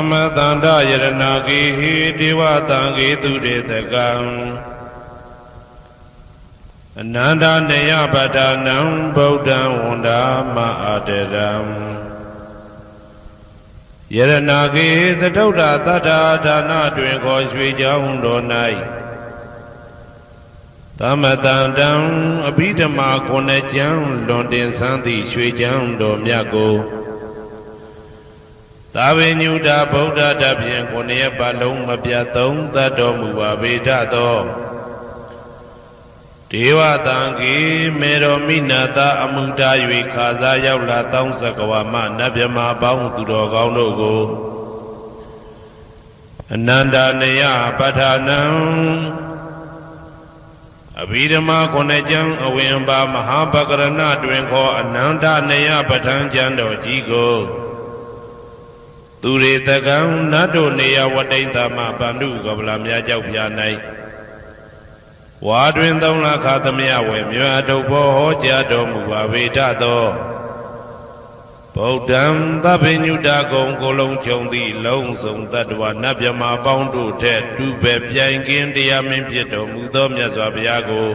Thamma Tanda Yaranagi Deva Tangi Tudetagam Ananda Neyapadanam Bodhan Wanda Ma'aderam Yaranagi Satota Tata Dana Dwinko Swijaundo Nai Tamatandam Abhidama Konejam Londin Santi Swijaundo Myago Tavinyuda Buddha Dabyan Konya Balong Mabyatung Tato Mubaveda Deva Tangi Mero Minata Amuda Yui Kaza Yaula Tong Sakawama Nabyama Baung Tudo Gaunogo Ananda Neya Padhanam Abhidama Konejam Awimba Mahabakarana Dwinko Ananda Neya Padhan Jando Jigo Turetagam Nado Neya Wadaitama Bandu Gablamya Jaupyanai Wadwin Dona Katamia Wemya Dobo Jado Mubaveda Bodam Tabinyuda Gong Golong Chondi Long Song Tadwa Nabyama Boundu Ted Tu Bebyankin Diamin Pieto Mudom Yazwabiago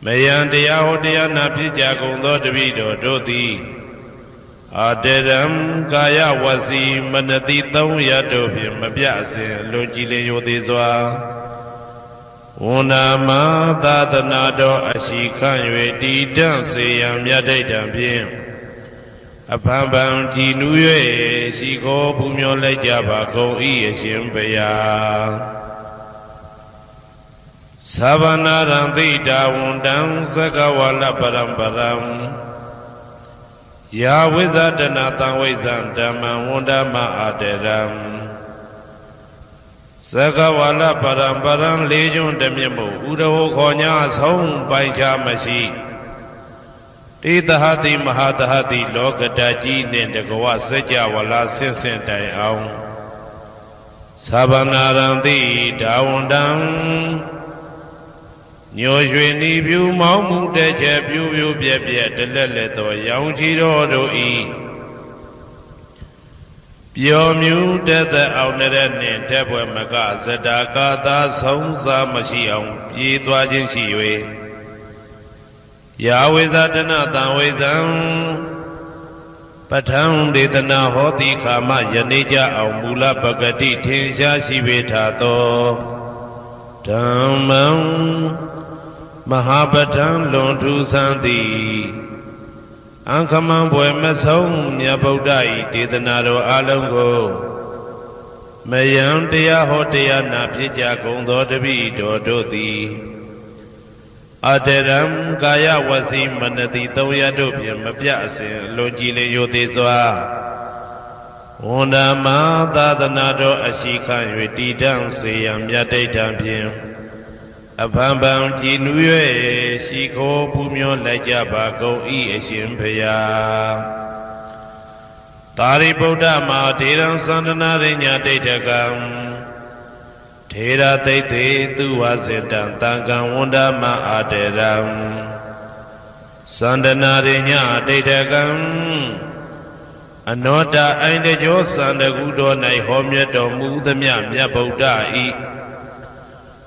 Mayan Diao Diana Pijagon Dodavido Doti Aderam Kaya Wasi Manati Tong Yadobi Mabiasin Lojile Yodizwa Unama Tatanado Ashikan Yedi Danse Yam Yadaitam Pim Apambam Jinuye Shiko Pumyo Lejaba Ko Ieshimbeya Savana Randita Wundam Sakawala Param Ya Wizardana Tawizan Dama Wundama Aderam Sakawala Param Legion Demimu Udo Konya Song Baija Mashi Tidahati Mahatahati Lokadaji Nendagoa Seja Wala Sensen Dai Aung Sabanarandi Dawundam Nyoshweni View Mamu Deja View Bia Deleto Yaunjiro Doi Piomu Deta Auneren Tebwe Maga Zadaka Songsa Mashiang Yitwajin Shiwe Yahweh Zadana Tawezam Patang Detana Hoti Kama Yanija Aumula Bagati Tinsha Shivetato Dhammam Mahabatan Lontu Santi Ankaman Boemasong Nyabodai Detanado Alongo Mayam Dea Hotea Napija Gondo Devi Dodoti Aderam Gaya Wasi Manati Toyadopiam Mabiasin Lojile Yodizwa Unama Tadanado Ashikan Yedidang Seyam Yadaitam Pim Apambam Jinuye Shiko Pumyo Lajaba Go Ieshimpeya Tari Buddha Ma Deram Sandana Rinya Detagam Tera Tete Tuwazidan Tangan Wundama Aderam Sandana Rinya Detagam Anoda Aindejo Sandagudo Nai Homyeto Mudamya Myabuddha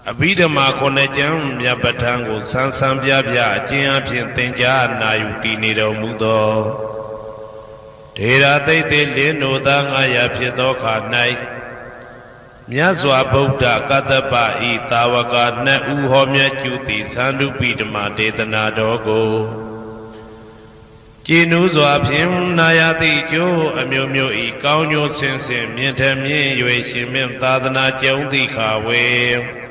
Abhidama Konejam Myabatango Sansambya Jia Pintenja Nayuti Nido Mudo Tera Tete Lino Dangaya Piedoka Nai Myazwa Buddha Katapa Tawaka Ne Uhomya Chuti Sandu Pidama Detana Dogo Jinuzwa Pim Nayati Jo Amyomyo Kaunyo Sense Mientamye Yue Shimim Tadana Jondi Kawe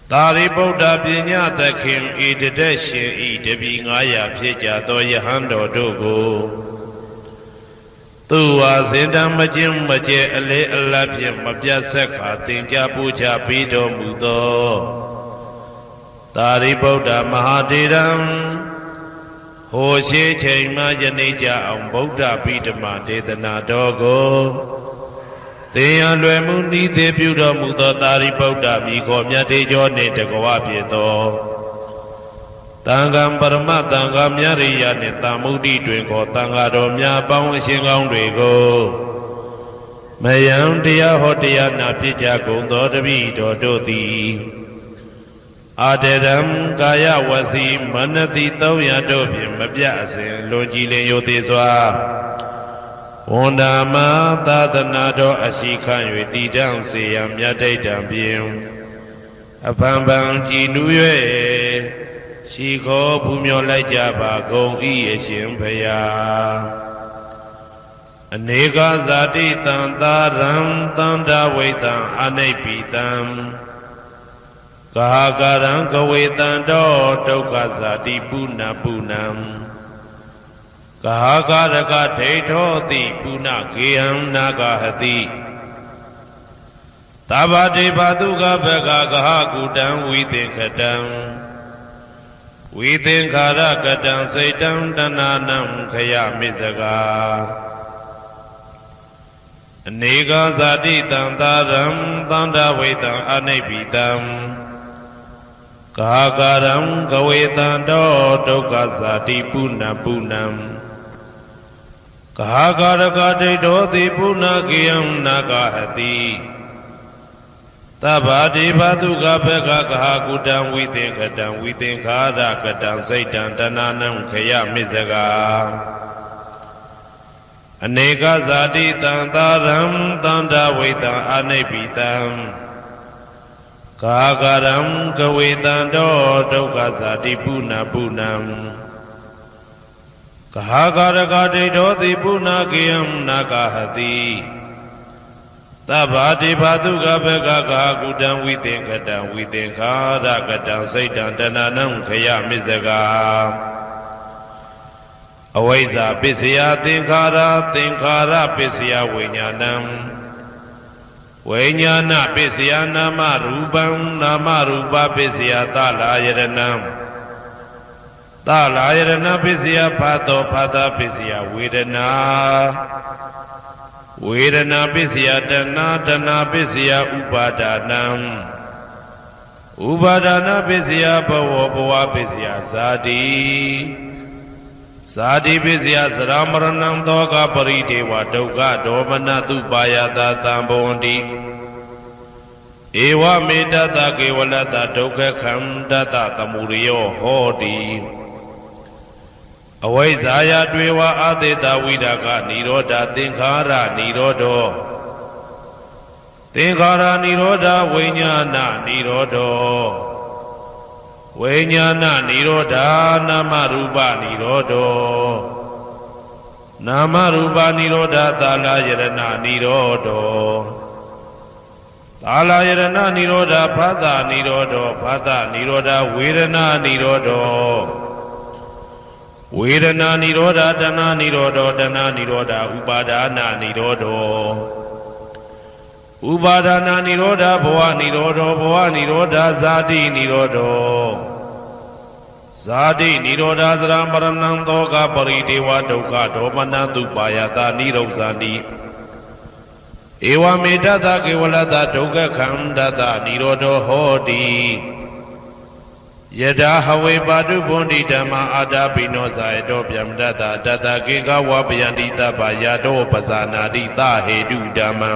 Tari Buddha Pinya Takim Idedeshin Idebi Ngaya Pija Do Yahando Dogo Tuwa Zindam Majim Maje Ale Alapim Mabjasaka Tinja Puja Pido Mudo Tari Buddha Mahadiram Hoshe Chaima Janija Am Buddha Pidama Detana Dogo Teya Lwemundi Te Buddha Mudo Tari Buddha Miko Myate Jone Tegowa Pieto Tangam Parama Tangam Yariya Netamudi Dwinko Tangado Mya Pang Shingong Dwigo မယံတရားဟောတရားနာဖြစ်ကြကုန်သောတပည့်တော်တို့သည်အာတရံကာယဝစီမနတိ300တို့ဖြင့်မပြအစဉ်လွန်ကြည်လင်ရိုသေစွာဝန်ဓမ္မသာသနာတော်အရှိခံ၍တည်တံ့စေရန်မြတ်တိတ်တံဖြင့်အဖန်ဖန်ကြည်နူး၍ရှိခေါ်ပူမျောလိုက်ကြပါကုန်၏အရှင်ဘုရားအနေကဇာတိတံသာရံတန္တဝိတံအနိပိတံကာကာရံကဝေတံတောဒုက္ခဇာတိပုဏ္ဏပုဏ္ဏံကာကာရကဒိဋ္ဌောတိပုဏ္ဏကေယံနာဂဟတိသဗ္ဗတိဘာတုကဘဂကဟကုတံဝိသင်္ခတံဝိသင်္ခာရကတံစိတ်တံတဏနံခယမိစကာအနေကဇာတိတံသာရံသန္တာဝိတံအနိပိတံကာကာရံကဝေတံတောဒုက္ခဇာတိပုဏ္ဏပုဏ္ဏံကာကာရကဒိဋ္ဌောတိပုဏ္ဏကေယံနာဂဟတိသဗ္ဗတိဘာတုကဘဂကဟကုတံဝိသင်္ခတံဝိသင်္ခာရကတံစိတ်တံတဏနံခယမိစကာအနေကဇာတိတံသာရံတန္တဝိတံအနိပိတံကာကာရံကဝေတံတောဒုက္ခဇာတိပုဏ္ဏပုဏ္ဏံကာကာရကဒိဋ္ဌောတိပုဏ္ဏကေယံနာဂဟတိသဗ္ဗတိဘာတုကဘဂကကုတံဝိသင်္ခတံဝိသင်္ခာရကတံစိတ်တံတဏနံခယမိစကာအဝိဇ္ဇာပစ္စယသင်္ခါရသင်္ခါရပစ္စယဝိညာဏံဝိညာဏပစ္စယနာမရူပံနာမရူပပစ္စယသလာယရဏံသလာယရဏပစ္စယဖာတောဖာတာပစ္စယဝေဒနာဝေဒနာပစ္စယတဏတဏပစ္စယဥပါဒနာဥပါဒနာပစ္စယဘဝဘဝပစ္စယဇာတိဇာတိပစ္စယသရမရဏံသောကပရိဒေဝဒုက္ခဒေါမနတုပါယတာတံဘဝန္တိဧဝမေတ္တကေဝလတဒုက္ခခန္တတသမုရိယောဟောတိအဝိဇ္ဇာယတွေဝအာသေတဝိဒကနိရောဓသင်္ခါရနိရောဓောသင်္ခါရနိရောဓဝိညာဏနိရောဓောဝိညာဏနိရောဓနာမရူပနိရောဓောနာမရူပနိရောဓသာလယရဏနိရောဓောသာလယရဏနိရောဓဖသနိရောဓောဖသနိရောဓဝေဒနာနိရောဓောဝေဒနာနိရောဓတဏနိရောဓတဏနိရောဓဥပါဒနာနိရောဓဥပါဒနာနိရောဓဘဝနိရောဓဘဝနိရောဓဇာတိနိရောဓဇာတိနိရောဓသရမရဏံသောကပရိဒေဝဒုက္ခဒေါမနတုပါယတာနိရောဇာတိဧဝမေတ္တကေဝလတဒုက္ခခန္တတနိရောဓဟောတိယထာဟဝေပါတုဗန္တိဓမ္မာအာတာပိနောဇာယတောဗျမတတတတကေကဝပယန္တိတပယတောပဇာနာတိသဟေတုဓမ္မံ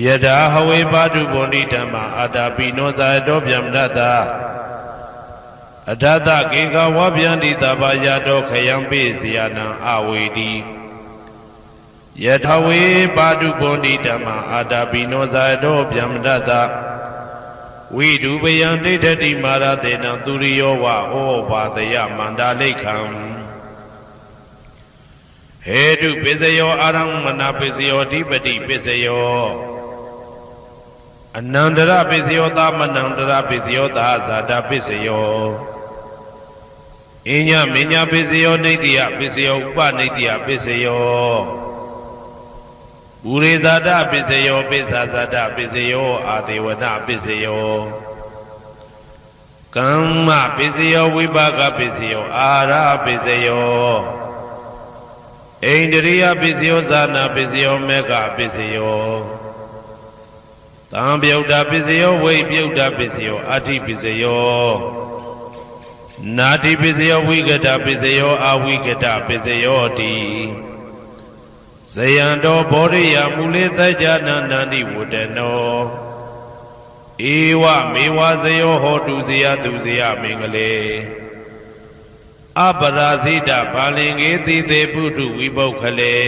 ယထာဟဝေပါတုဗန္တိဓမ္မာအာတာပိနောဇာယတောဗျမတတအထတကေကဝပယန္တိတပယတောခယံပိစီယနံအဝေတိယထာဝေပါတုဗန္တိဓမ္မာအာတာပိနောဇာယတောဗျမတတဝိဒုပယံဒိဋ္ဌတိမာရတေနံသူရိယောဝဩဘာတယမန္တာလိခံဟေတုပစ္စယောအာရမဏပစ္စယောဓိပတိပစ္စယောအနန္တရပစ္စယောသမနန္တရပစ္စယောသာဇာတပစ္စယောအညမညပစ္စယောနိတ္တိယပစ္စယောဥပနိတ္တိယပစ္စယောဥရိဇာတပစ္စယောပိစ္ဆာဇာတပစ္စယောအာဒေဝနပစ္စယောကမ္မပစ္စယောဝိပါကပစ္စယောအာရပစ္စယောဣန္ဒရိယပစ္စယောဇာနာပစ္စယောမေဃပစ္စယောသံပြုတ်တာပစ္စယောဝိပြုတ်တာပစ္စယောအဋ္ဌိပစ္စယောနာတိပစ္စယောဝိကတပစ္စယောအဝိကတပစ္စယောတိ ဇယံတော်ဘောရိယမူလေတကြနာနန္တိဝတ္တနောဧဝမေဝဇယောဟောတုဇယသူဇယမင်္ဂလေအပရာဇိတဘာလင်္ကေတိတေပုထုဝိပုခ္ခလေ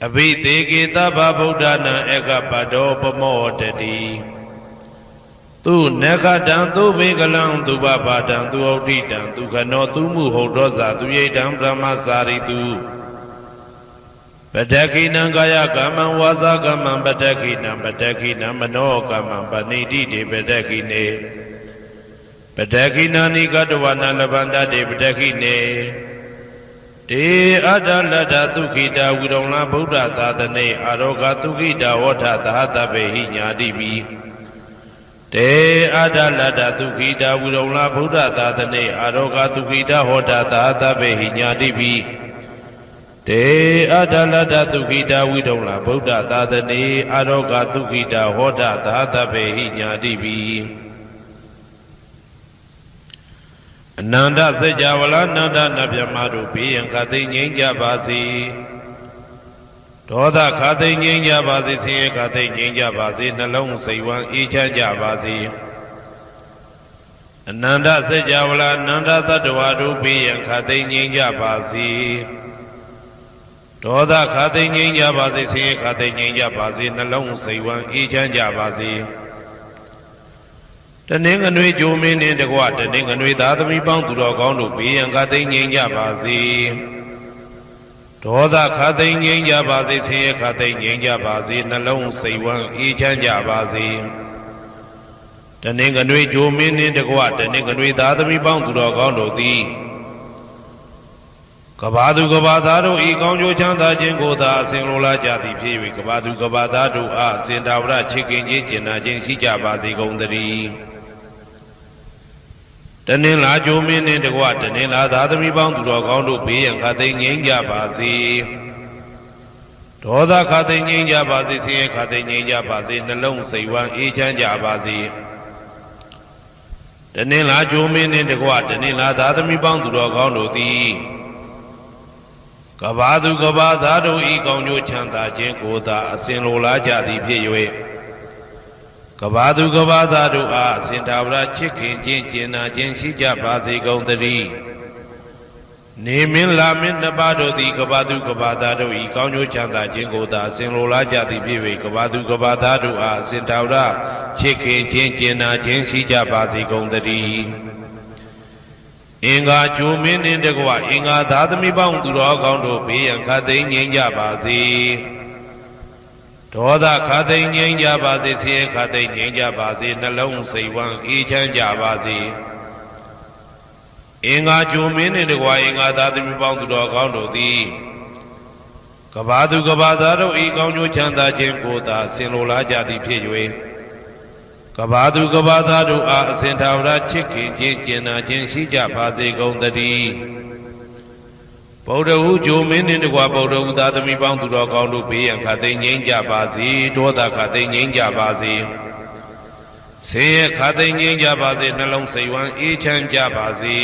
အဘိသေကေသဗ္ဗဗုဒ္ဓနာဧကပတောပမောတတိသူနခတံသူဘေကလံသူဘဘာတံသူဩဋ္ဌိတံသူခနောသူမှုဟုတ်တော်ဇာသူယိတံဗြဟ္မစာရိတုပတ္တခိနံကာယကမ္မံဝါစာကမ္မံပတ္တခိနံပတ္တခိနံမနောကမ္မံပဏိတိတေပတ္တခိနေပတ္တခိနာနိကတဝနာလဗန္တတေပတ္တခိနေတေအတ္တလတ္တသုခိတာဝိရုံလဗုဒ္ဓသာသနေအာရောဂသုခိတာဝဋ္ဌသဟတပေဟိညာတိပိတေအတ္တလတ္တသုခိတာဝိရုံလဗုဒ္ဓသာသနေအာရောဂသုခိတာဟောတာသဟတပေဟိညာတိပိတေအတ္တလတ္တသုခိတာဝိရုံလဗုဒ္ဓသာသနေအာရောဂသုခိတာဟောတာသဟတပေဟိညာတိပိအနန္တစัจ java လာနန္ဒနဗျမတို့ဘေးရန်ခသိငြိမ်းကြပါစေဒေါသခသိငြိမ်းကြပါစေဆင်းရဲခသိငြိမ်းကြပါစေနှလုံးစိတ်ဝမ်းအေးချမ်းကြပါစေအနန္တစัจ java လာနန္ဒတတ္တဝါတို့ဘေးရန်ခသိငြိမ်းကြပါစေဒေါသခသိငြိမ်းကြပါစေဆင်းရဲခသိငြိမ်းကြပါစေနှလုံးစိတ်ဝမ်းအေးချမ်းကြပါစေတနင်္ဂနွေဂျိုမင်းနှင့်တကွတနင်္ဂနွေသားသမီးပေါင်းသူတော်ကောင်းတို့ဘေးရန်ခသိငြိမ်းကြပါစေဒေါသခသိငြိမ်းကြပါစေဆင်းရဲခသိငြိမ်းကြပါစေနှလုံးစိတ်ဝမ်းအေးချမ်းကြပါစေတနင်္ဂနွေဂျိုမင်းနှင့်တကွတနင်္ဂနွေသားသမီးပေါင်းသူတော်ကောင်းတို့သည်ကဘာသူကဘာသားတို့ဤကောင်းကျိုးချမ်းသာခြင်းကိုသာအစဉ်လိုလားကြသည်ဖြစ်၍ကဘာသူကဘာသားတို့အားအစဉ်တာဝရချစ်ခင်ခြင်းကျင်နာခြင်းရှိကြပါစေကုန်သတည်းတနင်္လာဂျိုမင်းနှင့်တကွတနင်္လာသားသမီးပေါင်းသူတော်ကောင်းတို့ဘေးရန်ခသိငြိမ်းကြပါစေဒေါသခသိငြိမ်းကြပါစေဆင်းရဲခသိငြိမ်းကြပါစေနှလုံးစိတ်ဝမ်းအေးချမ်းကြပါစေတနင်္လာဂျိုမင်းနှင့်တကွတနင်္လာသားသမီးပေါင်းသူတော်ကောင်းတို့သည်ကဘာသူကဘာသားတို့ဤကောင်းကျိုးချမ်းသာခြင်းကိုသာအစဉ်လိုလားကြသည်ဖြစ်၍ကဘာသူကဘာသားတို့အားအစဉ်သာဝရချစ်ခင်ခြင်းကျင်နာခြင်းရှိကြပါစေကုန်သတည်းနေမင်းလာမင်းနှစ်ပါးတို့သည်ကဘာသူကဘာသားတို့ဤကောင်းကျိုးချမ်းသာခြင်းကိုသာအစဉ်လိုလားကြသည်ဖြစ်၍ကဘာသူကဘာသားတို့အားအစဉ်သာဝရချစ်ခင်ခြင်းကျင်နာခြင်းရှိကြပါစေကုန်သတည်းအင်္ဂါဂျိုမင်းနှင့်တကွအင်္ဂါသားသမီးပေါင်းသူတော်ကောင်းတို့ဘေးရန်ခသိငြိမ်းကြပါစေဒေါသခသိငြိမ်းကြပါစေဆင်းရဲခသိငြိမ်းကြပါစေနှလုံးစိတ်ဝမ်းအေးချမ်းကြပါစေအင်္ဂါဂျိုမင်းနှင့်တကွအင်္ဂါသားသမီးပေါင်းသူတော်ကောင်းတို့သည်ကဘာသူကဘာသားတို့ဤကောင်းကျိုးချမ်းသာခြင်းကိုသာဆင်လိုလားကြသည်ဖြစ်၍ကဘာသူကဘာသားတို့အားအစဉ်သာဝရချစ်ခင်ခြင်းကျင်နာခြင်းရှိကြပါစေကုန်သတည်းဗုဒ္ဓဟူဂျိုမင်းနှင့်တကွဗုဒ္ဓဟူသားသမီးပေါင်းသူတော်ကောင်းတို့ဘေးရန်ခသိငြိမ်းကြပါစေဒေါသခသိငြိမ်းကြပါစေဆင်းရဲခသိငြိမ်းကြပါစေနှလုံးစိတ်ဝမ်းအေးချမ်းကြပါစေ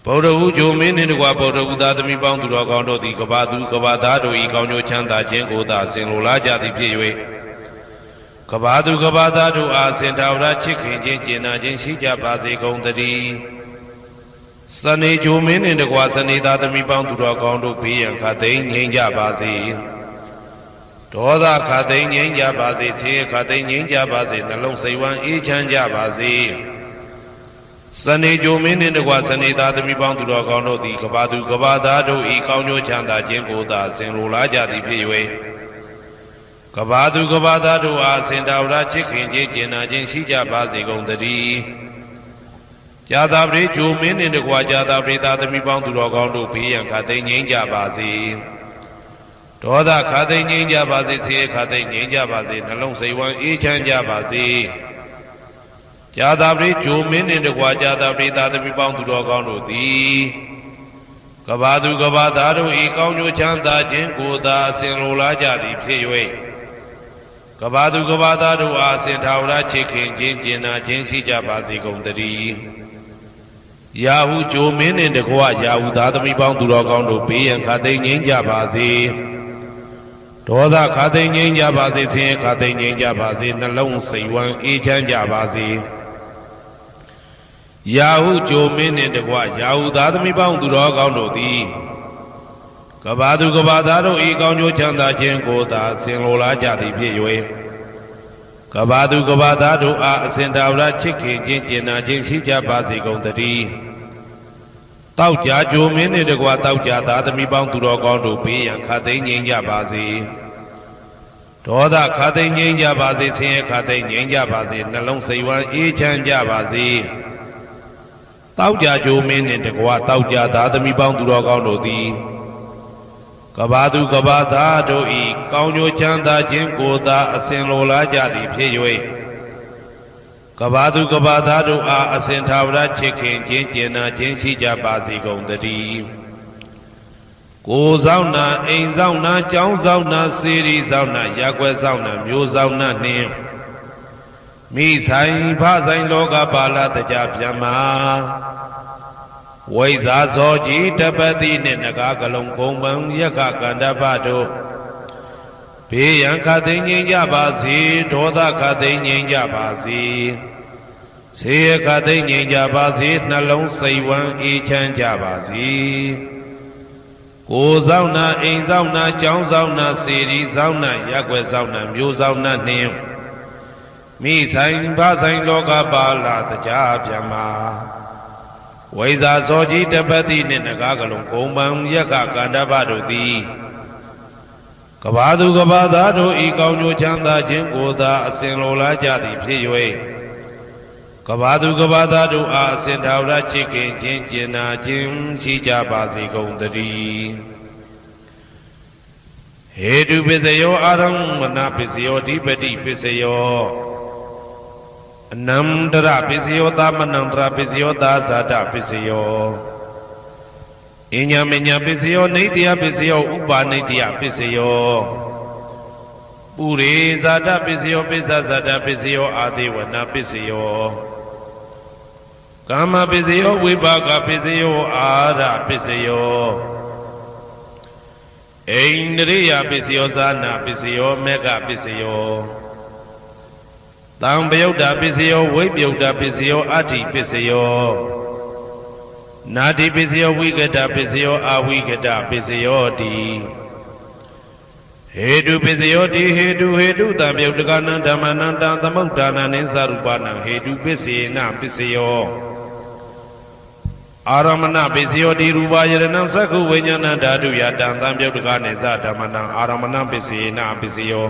ဗုဒ္ဓဟူဂျိုမင်းနှင့်တကွဗုဒ္ဓဟူသားသမီးပေါင်းသူတော်ကောင်းတို့သည်ကဘာသူကဘာသားတို့ဤကောင်းကျိုးချမ်းသာခြင်းကိုသာဆင်လိုလားကြသည်ဖြစ်၍ကဘာသူကဘာသားတို့အားစင်သာဝရချစ်ခင်ခြင်းကျင်နာခြင်းရှိကြပါစေကုန်သတည်းစနေဂျိုမင်းနှင့်တကွစနေသားသမီးပေါင်းသူတော်ကောင်းတို့ဘေးရန်ခသိငြိမ်းကြပါစေဒေါသခသိငြိမ်းကြပါစေဆင်းရဲခသိငြိမ်းကြပါစေနှလုံးစိတ်ဝမ်းအေးချမ်းကြပါစေစနေဂျိုမင်းနှင့်တကွစနေသားသမီးပေါင်းသူတော်ကောင်းတို့သည်ကဘာသူကဘာသားတို့ဤကောင်းကျိုးချမ်းသာခြင်းကိုသာဆင်လိုလားကြသည်ဖြစ်၍ကဘာသူကဘာသားတို့အားစင်တာဝရချစ်ခင်ခြင်းကျင်နာခြင်းရှိကြပါစေကုန်သတည်းဇာတာပရိဂျိုမင်းနှင့်တကွာဇာတာပရိသားသမီးပေါင်းသူတော်ကောင်းတို့ဘေးရန်ခသိငြိမ်းကြပါစေဒေါသခသိငြိမ်းကြပါစေဆင်းရဲခသိငြိမ်းကြပါစေနှလုံးစိတ်ဝမ်းအေးချမ်းကြပါစေဇာတာပရိဂျိုမင်းနှင့်တကွာဇာတာပရိသားသမီးပေါင်းသူတော်ကောင်းတို့သည်ကဘာသူကဘာသားတို့ဤကောင်းကျိုးချမ်းသာခြင်းကိုသာအစဉ်လိုလားကြသည်ဖြစ်၍ကဘာသူကဘာသားတို့အားစင်သာဝရချစ်ခင်ခြင်းကျင်နာခြင်းရှိကြပါစေကုန်သတည်း ရာဟုဂျိုမင်းနှင့်တကွရာဟုသားသမီးပေါင်းသူတော်ကောင်းတို့ဘေးရန်ခါသိမ်းငြိမ်းကြပါစေဒေါသခါသိမ်းငြိမ်းကြပါစေဆင်းရဲခါသိမ်းငြိမ်းကြပါစေနှလုံးစိတ်ဝမ်းအေးချမ်းကြပါစေရာဟုဂျိုမင်းနှင့်တကွရာဟုသားသမီးပေါင်းသူတော်ကောင်းတို့သည်ကဘာသူကဘာသားတို့ဤကောင်းကျိုးချမ်းသာခြင်းကိုသာဆင်လိုလားကြသည်ဖြစ်၍ကဘာသူကဘာသားတို့အားအစဉ်တာဝရချစ်ခင်ခြင်းကျင်နာခြင်းရှိကြပါစေကုန်သတည်းတောက်ကြကြိုမင်းနှင့်တကွတောက်ကြသားသမီးပေါင်းသူတော်ကောင်းတို့ဘေးရန်ခါသိမ်းငြိမ်းကြပါစေဒေါသခါသိမ်းငြိမ်းကြပါစေဆင်းရဲခါသိမ်းငြိမ်းကြပါစေနှလုံးစိတ်ဝမ်းအေးချမ်းကြပါစေတောက်ကြကြိုမင်းနှင့်တကွတောက်ကြသားသမီးပေါင်းသူတော်ကောင်းတို့သည်ကဘာသူကဘာသားတို့ဤကောင်းကျိုးချမ်းသာခြင်းကိုသာအစဉ်လိုလားကြသည်ဖြစ်၍ကဘာသူကဘာသားတို့အားအစဉ်ထာဝရချစ်ခင်ခြင်းကျင်နာခြင်းရှိကြပါစေကုန်သတည်းကိုယ်ဆောင်နာအိမ်ဆောင်နာကျောင်းဆောင်နာစေရီဆောင်နာရပ်ကွက်ဆောင်နာမျိုးဆောင်နာနှင့်မိဆိုင်ဖဆိုင်လောကပါဠတကြဗျမ္မာဝိဇာဇောကြီးတပတိနှင့်နဂါကလုံးကုံပံယက္ခကန္တပတို့ဘေးရန်ခတ်သိမ်းငြိမ်းကြပါစေဒေါသခတ်သိမ်းငြိမ်းကြပါစေဆေးခတ်သိမ်းငြိမ်းကြပါစေနှလုံးစိတ်ဝမ်းအေးချမ်းကြပါစေကိုယ်ဆောင်နာအိမ်ဆောင်နာကျောင်းဆောင်နာစေရီဆောင်နာရပ်ကွက်ဆောင်နာမျိုးဆောင်နာနှင့်မိဆိုင်ဖဆိုင်လောကပါဠတကြဗျမ္မာဝိဇာဇောကြီးတပတိနှင့်နဂါကလုံးကုံပံယက္ခကန္တပတို့သည်ကဘာသူကဘာသားတို့ဤကောင်းကျိုးချမ်းသာခြင်းကိုသာအစဉ်လိုလားကြသည်ဖြစ်၍ကဘာသူကဘာသားတို့အားအစဉ်ထာဝရချစ်ခင်ခြင်းကျင်နာခြင်းရှိကြပါစေကုန်သတည်းဟေတုပစ္စယောအာရမဏပစ္စယောဓိပတိပစ္စယောအနန္တရပစ္စယောသမနန္တရပစ္စယောသာဇာတပစ္စယောအညမညပစ္စယောနေတယပစ္စယောဥပါနေတယပစ္စယောပုရိဇာတပစ္စယောပိစ္ဆဇာတပစ္စယောအာဒေဝနာပစ္စယောကာမပစ္စယောဝိပါကပစ္စယောအာရပစ္စယောအိန္ဒြိယပစ္စယောဇာနာပစ္စယောမေဃပစ္စယောတံပယုတ်တာပစ္စယောဝိပယုတ်တာပစ္စယောအဋ္ဌိပစ္စယောနာတိပစ္စယောဝိကတပစ္စယောအဝိကတပစ္စယောတိဟေတုပစ္စယောတိဟေတုတံပယုတ်တကနံဓမ္မနံတံသမုဋ္ဌာနံနိသရူပနံဟေတုပစ္စေနပစ္စယောအာရမဏပစ္စယောတိရူပယရဏံသက္ခုဝိညာဏဓာတုယတံသံပယုတ်တကနိသဓမ္မနံအာရမဏပစ္စေနပစ္စယော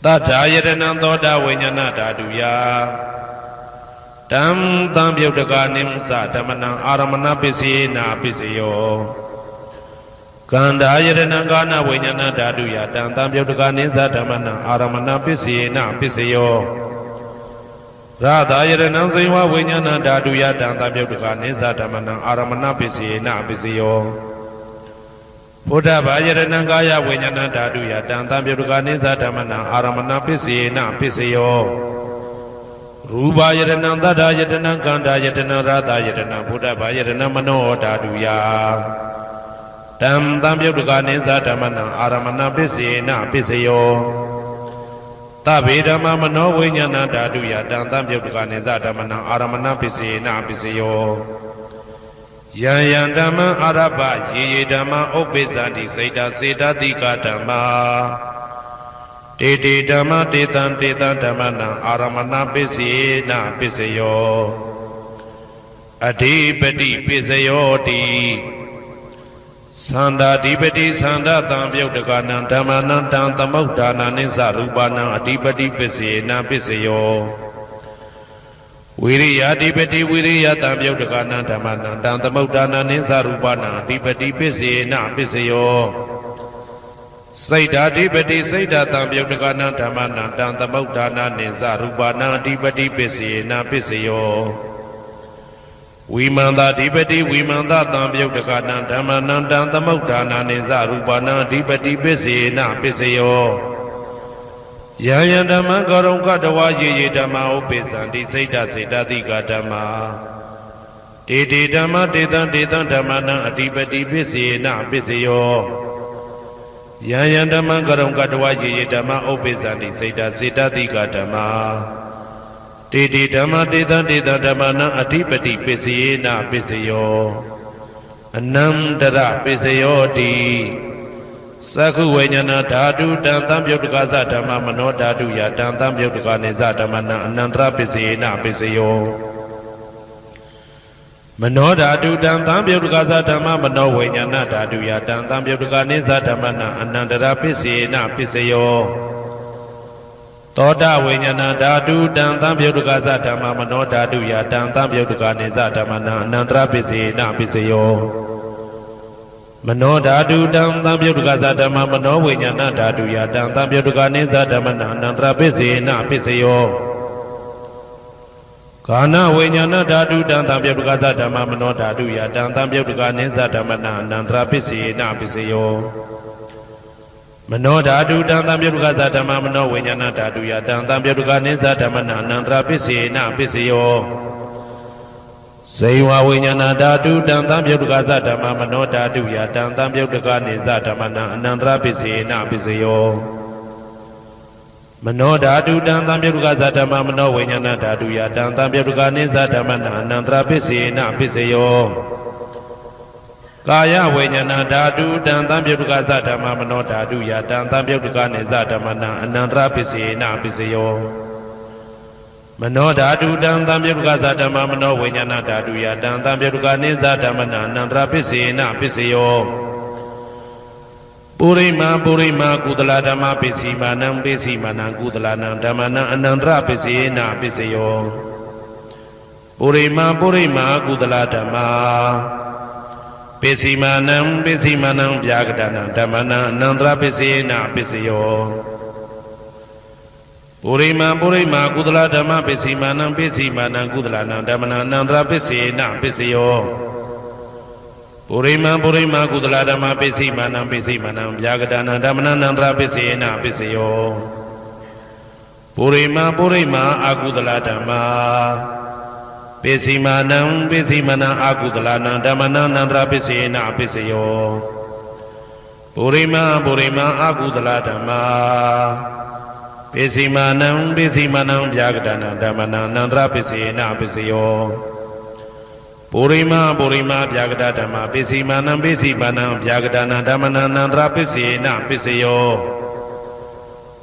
သတ္ထာယတနံသောတာဝိညာဏဓာတုယတံသံပြုတ်တကာနိမသဓမ္မနံအာရမဏပစ္စေနာပစ္စယောကန္ဓာယတနံကာနဝိညာဏဓာတုယတံသံပြုတ်တကာနိသဓမ္မနံအာရမဏပစ္စေနာပစ္စယောရသာယတနံစေဝဝိညာဏဓာတုယတံသံပြုတ်တကာနိသဓမ္မနံအာရမဏပစ္စေနာပစ္စယောဘုဒ္ဓဘာယရဏံကာယဝိညာဏဓာတုယတံသံပြုတ်တကာနိသဓမ္မနံအာရမဏပစ္စေနပစ္စယောရူပယရဏံသတ္တယတနံကန္တာယတနံရသယတနံဘုဒ္ဓဘာယရဏံမနောဓာတုယတံသံပြုတ်တကာနိသဓမ္မနံအာရမဏပစ္စေနပစ္စယောသဗ္ဗေဓမ္မမနောဝိညာဏဓာတုယတံသံပြုတ်တကာနိသဓမ္မနံအာရမဏပစ္စေနပစ္စယောယံယံဓမ္မအာရပယေယေဓမ္မဥပ္ပိသတိစေတစေတတိကဓမ္မာတေတေဓမ္မတေတံဓမ္မနံအာရမဏပစ္စေနပစ္စယောအဓိပတိပစ္စယောတိသန္တာဓိပတိသန္တာတံပြုတ်တကနံဓမ္မနံတံသမုဋ္ဌာနနိသရူပနံအဓိပတိပစ္စေနပစ္စယောဝိရိယဓိပတိဝိရိယတံပြုတ်တကနံဓမ္မနံတံသမုဋ္ဌာနနိသရူပနံအဓိပတိပစ္စေနပစ္စယောစိတ်ဓာဓိပတိစိတ်ဓာတံပြုတ်တကနံဓမ္မနံတံသမုဋ္ဌာနနိသရူပနံအဓိပတိပစ္စေနပစ္စယောဝိမန္တာဓိပတိဝိမန္တတံပြုတ်တကနံဓမ္မနံတံသမုဋ္ဌာနနိသရူပနံအဓိပတိပစ္စေနပစ္စယောယံယံဓမ္မံကရုံကတဝါယေယေဓမ္မဥပိသံတိစိတ်ဓာစေတသိကဓမ္မာ တေတေဓမ္မတေတံတေတံဓမ္မနံအဓိပတိပစ္စေနပစ္စယောယံယံဓမ္မကရုံကတဝယေယေဓမ္မဥပ္ပိသန္တိစေတစေတတိကဓမ္မတေတေဓမ္မတေတံတေတံဓမ္မနံအဓိပတိပစ္စေနပစ္စယောအနန္တရပစ္စယောတိသက္ခုဝိညာဏဓာတုတံသံပြုတ်တကသဓမ္မမနောဓာတုယတံသံပြုတ်တကနေသဓမ္မနံအနန္တရပစ္စေနပစ္စယောမနောဓာတုတံသံပြုတ်တကသဓမ္မမနောဝိညာဏဓာတုယတံသံပြုတ်တကနေသဓမ္မနံအနန္တရပစ္စေနပစ္စယောသောတဝိညာဏဓာတုတံသံပြုတ်တကသဓမ္မမနောဓာတုယတံသံပြုတ်တကနေသဓမ္မနံအနန္တရပစ္စေနပစ္စယောမနောဓာတုတံသံပြုတ်တကသဓမ္မမနောဝိညာဏဓာတုယတံသံပြုတ်တကနေသဓမ္မနံအနန္တရပစ္စေနပစ္စယောကာနဝိညာဏဓာတုတံသံပြုတ်တကသဓမ္မမနောဓာတုယတံသံပြုတ်တကနေသဓမ္မနံအနန္တရပစ္စေနပစ္စယောမနောဓာတုတံသံပြုတ်တကသဓမ္မမနောဝိညာဏဓာတုယတံသံပြုတ်တကနေသဓမ္မနံအနန္တရပစ္စေနပစ္စယောဇေဝဝိညာဏဓာတုတံသံပြုတ်တကသဓမ္မမနောဓာတုယတံသံပြုတ်တကနေသဓမ္မနံအနန္တရပစ္စေနပစ္စယောမနောဓာတုတံသံပြုတ်တကသဓမ္မမနောဝိညာဏဓာတုယတံသံပြုတ်တကနေသဓမ္မနံအနန္တရပစ္စေနပစ္စယောကာယဝိညာဏဓာတုတံသံပြုတ်တကသဓမ္မမနောဓာတုယတံသံပြုတ်တကနေသဓမ္မနံအနန္တရပစ္စေနပစ္စယောမနောဓာတုတံသံပြုတ်တကသဓမ္မမနောဝိညာဏဓာတုယတံသံပြုတ်တကနေသဓမ္မနံအနန္တရပစ္စေနပစ္စယောပုရိမာပုရိမာကုသလဓမ္မပစ္စည်းမာနံပစ္စည်းမာနံကုသလနံဓမ္မနံအနန္တရပစ္စေနပစ္စယောပုရိမာပုရိမာကုသလဓမ္မပစ္စည်းမာနံပစ္စည်းမာနံဗျာကတနံဓမ္မနံအနန္တရပစ္စေနပစ္စယောပုရိမာပုရိမာကုသလဓမ္မပစ္စည်းမာနံပစ္စည်းမာနံကုသလနံဓမ္မနံအနန္တရပစ္စေနပစ္စယောပုရိမာပုရိမာကုသလဓမ္မပစ္စည်းမာနံပစ္စည်းမာနံဗျာကတနံဓမ္မနံအနန္တရပစ္စေနပစ္စယောပုရိမာပုရိမာအကုသလဓမ္မပစ္စည်းမာနံပစ္စည်းမာနံအကုသလနံဓမ္မနံအနန္တရပစ္စေနပစ္စယောပုရိမာပုရိမာအကုသလဓမ္မပစ္စည်းမာနံပစ္စည်းမာနံဗျာကတနံဓမ္မနံအနန္တရပစ္စေနပစ္စယောပုရိမာပုရိမာဗျာကတဓမ္မပစ္စည်းမာနံပစ္စည်းမာနံဗျာကတနံဓမ္မနံအနန္တရပစ္စေနပစ္စယော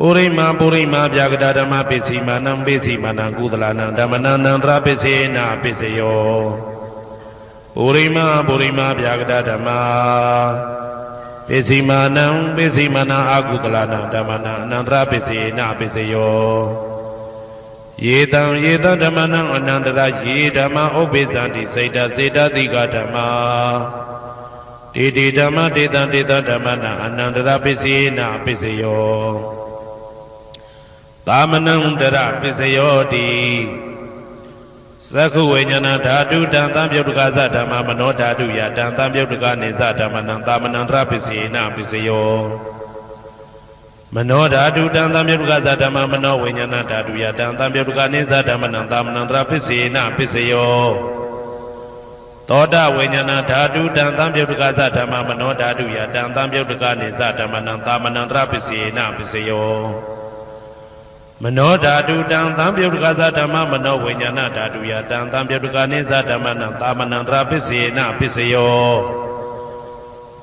ပုရိမာပုရိမာဗျာကတဓမ္မပစ္စည်းမာနံပစ္စည်းမာနံကုသလနံဓမ္မနံအနန္တရပစ္စေနပစ္စယောပုရိမာပုရိမာဗျာကတဓမ္မပစ္စည်းမာနံပစ္စည်းမာနံအကုသလနံဓမ္မနံအနန္တရပစ္စေနပစ္စယောယေတံယေတံဓမ္မနံအနန္တရယေဓမ္မဥပ္ပိသန္တိစေတစေတတိကဓမ္မတေတေဓမ္မတေတံတေတံဓမ္မနံအနန္တရပစ္စေနပစ္စယောသာမနံတရပစ္စယောတိသက္ခုဝိညာဏဓာတုတံသံပြုတ်တကသဓမ္မမနောဓာတုယတံသံပြုတ်တကနေသဓမ္မနံသာမနံတရပစ္စေနပစ္စယောမနောဓာတုတံသံပြုတ်တကသဓမ္မမနောဝိညာဏဓာတုယတံသံပြုတ်တကနေသဓမ္မနံသာမနံတရပစ္စေနပစ္စယောသောတဝိညာဏဓာတုတံသံပြုတ်တကသဓမ္မမနောဓာတုယတံသံပြုတ်တကနေသဓမ္မနံသာမနံတရပစ္စေနပစ္စယောမနောဓာတုတံသံပြုတ်တကသဓမ္မမနောဝိညာဏဓာတုယတံသံပြုတ်တကနေသဓမ္မနံသာမနံတရပစ္စေနပစ္စယော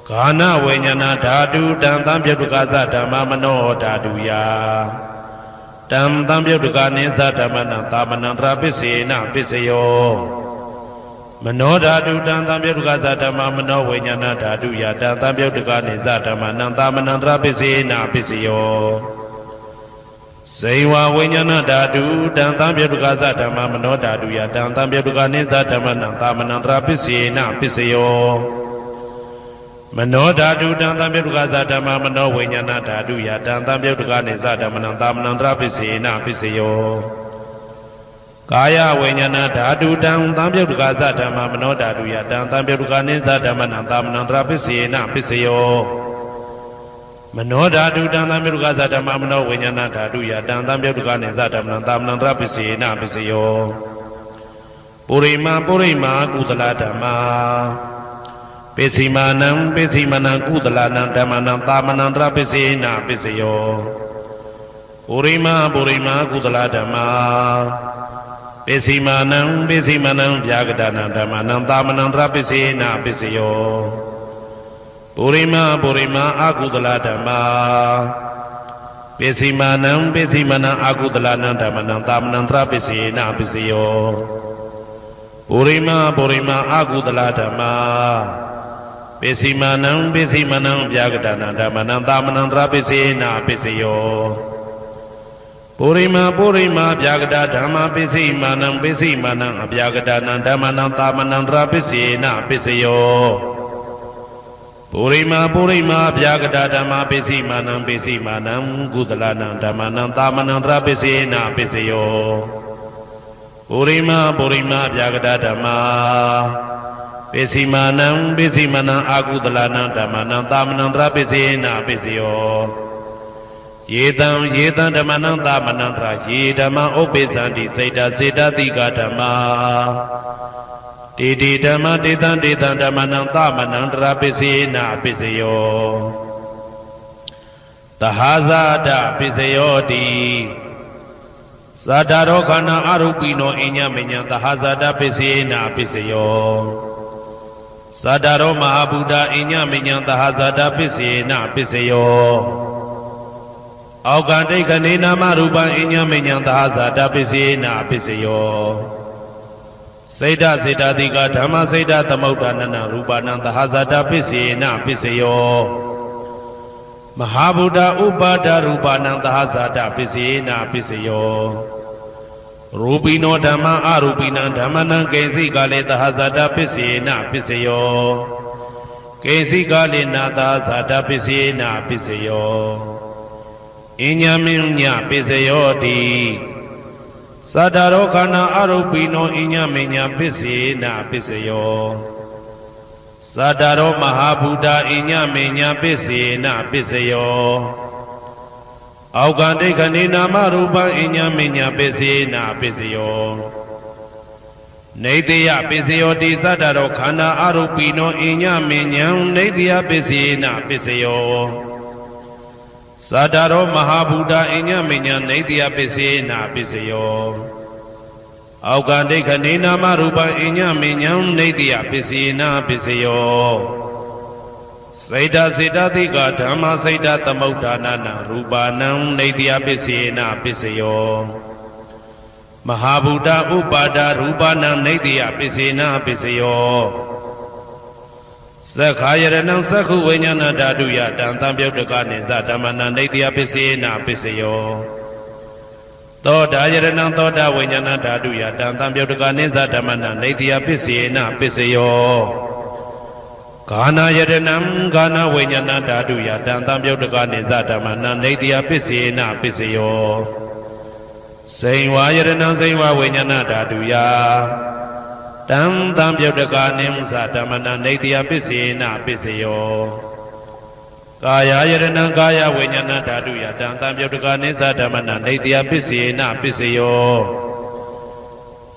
ကာနဝိညာဏဓာတုတံသံပြုတ်တကသဓမ္မမနောဓာတုယတံသံပြုတ်တကနေသဓမ္မနံသာမနံတရပစ္စေနပစ္စယောမနောဓာတုတံသံပြုတ်တကသဓမ္မမနောဝိညာဏဓာတုယတံသံပြုတ်တကနေသဓမ္မနံသာမနံတရပစ္စေနပစ္စယောဇေဝဝိညာဏဓာတုတံသံပြုတ်တကသဓမ္မမနောဓာတုယတံသံပြုတ်တကနေသဓမ္မနံသာမနံတရပစ္စေနပစ္စယောမနောဓာတုတံသံပြုတ်တကသဓမ္မမနောဝိညာဏဓာတုယတံသံပြုတ်တကနေသဓမ္မနံသာမနံတရပစ္စေနပစ္စယောကာယဝိညာဏဓာတုတံသံပြုတ်တကသဓမ္မမနောဓာတုယတံသံပြုတ်တကနေသဓမ္မနံသာမနံတရပစ္စေနပစ္စယောမနောဓာတုတံသံပြုတ်တကသဓမ္မမနောဝိညာဏဓာတုယတံသံပြုတ်တကနေသဓမ္မနံသာမနံတရပစ္စေနပစ္စယော ပုရိမာကုသလဓမ္မာပိစီမာနံကုသလနံဓမ္မနံသာမနံတရပစ္စေနပစ္စယောပုရိမာကုသလဓမ္မာပိစီမာနံဗျာဂဒနံဓမ္မနံသာမနံတရပစ္စေနပစ္စယောပုရိမာအကုသလဓမ္မာပိစီမာနံအကုသလနံဓမ္မနံသာမနံတရပစ္စေနပစ္စယောပုရိမာအကုသလဓမ္မာပိစီမာနံဗျာဂဒနံဓမ္မနံသာမနံတရပစ္စေနပစ္စယောပုရိမာဗျာဂဒဓမ္မာပိစီမာနံအဗျာဂဒနံဓမ္မနံသာမနံတရပစ္စေနပစ္စယောပုရိမာဗျာဂဒဓမ္မာပိစီမာနံကုသလနံဓမ္မနံသာမနံတရပစ္စေနပစ္စယောပုရိမာဗျာဂဒဓမ္မာပိစီမာနံအာကုသလနံဓမ္မနံသာမနံတရပစ္စေနပစ္စယောယေတံဓမ္မနံသာမနံတရယေဓမ္မဥပ္ပိသန္တိစေတတိကဓမ္မာတေဓမ္မတေတံဓမ္မနံသာမနံတရပစ္စေနပစ္စယောသဟာဇာတပစ္စယောတိသတ္တရောခန္ဓာအရုပိနောအညမညံသဟာဇာတပစ္စေနပစ္စယောသတ္တရောမဟာဗုဒ္ဓအညမညံသဟာဇာတပစ္စေနပစ္စယောအောက်ကတိခဏေနာမရူပံအညမညံသဟာဇာတပစ္စေနပစ္စယောစေတတိကဓမ္မစေတသမုဋ္ဌာနနရူပနံသဟာဇာတပစ္စေနပစ္စယောမဟာဗုဒ္ဓဥပါဒရူပနံသဟာဇာတပစ္စေနပစ္စယောရူပိနောဓမ္မအရူပိနံဓမ္မနံကိဉ္စိကလေသဟာဇာတပစ္စေနပစ္စယောကိဉ္စိကလေနာသဟာဇာတပစ္စေနပစ္စယောအညမညပစ္စယောတိသတ္တရောခန္ဓာအရုပိနောအညမညပစ္စေနပစ္စယောသတ္တရောမဟာဗုဒ္ဓအညမညပစ္စေနပစ္စယောအောက်ကတိခဏေနာမရူပံအညမညပစ္စေနပစ္စယောနေတယပစ္စယောတိသတ္တရောခန္ဓာအရုပိနောအညမညံနေတယပစ္စေနပစ္စယောသတ္တရောမဟာဗုဒ္ဓအညမညံနေတယပစ္စေနပစ္စယောအောက်ကတိခဏေနာမရူပံအညမညံနေတယပစ္စေနပစ္စယောစေတတိကဓမ္မစေတသမုဋ္ဌာနနရူပနံနေတယပစ္စေနပစ္စယောမဟာဗုဒ္ဓဥပါဒရူပနံနေတယပစ္စေနပစ္စယောသက္ခာယရဏံသက္ခုဝိညာဏဓာတုယတံသံပြုတ်တကနိသဓမ္မနံနေတယပစ္စေနပစ္စယောသောတာယရဏံသောတာဝိညာဏဓာတုယတံသံပြုတ်တကနိသဓမ္မနံနေတယပစ္စေနပစ္စယောဂာနာယရဏံဂာနာဝိညာဏဓာတုယတံသံပြုတ်တကနိသဓမ္မနံနေတယပစ္စေနပစ္စယောစိန်ဝါယရဏံစိန်ဝါဝိညာဏဓာတုယတံသံပြုတ်တကနိသဓမ္မနံနေတယပစ္စေနပစ္စယောကာယယရဏံကာယဝိညာဏဓာတုယတံသံပြုတ်တကနိသဓမ္မနံနေတယပစ္စေနပစ္စယော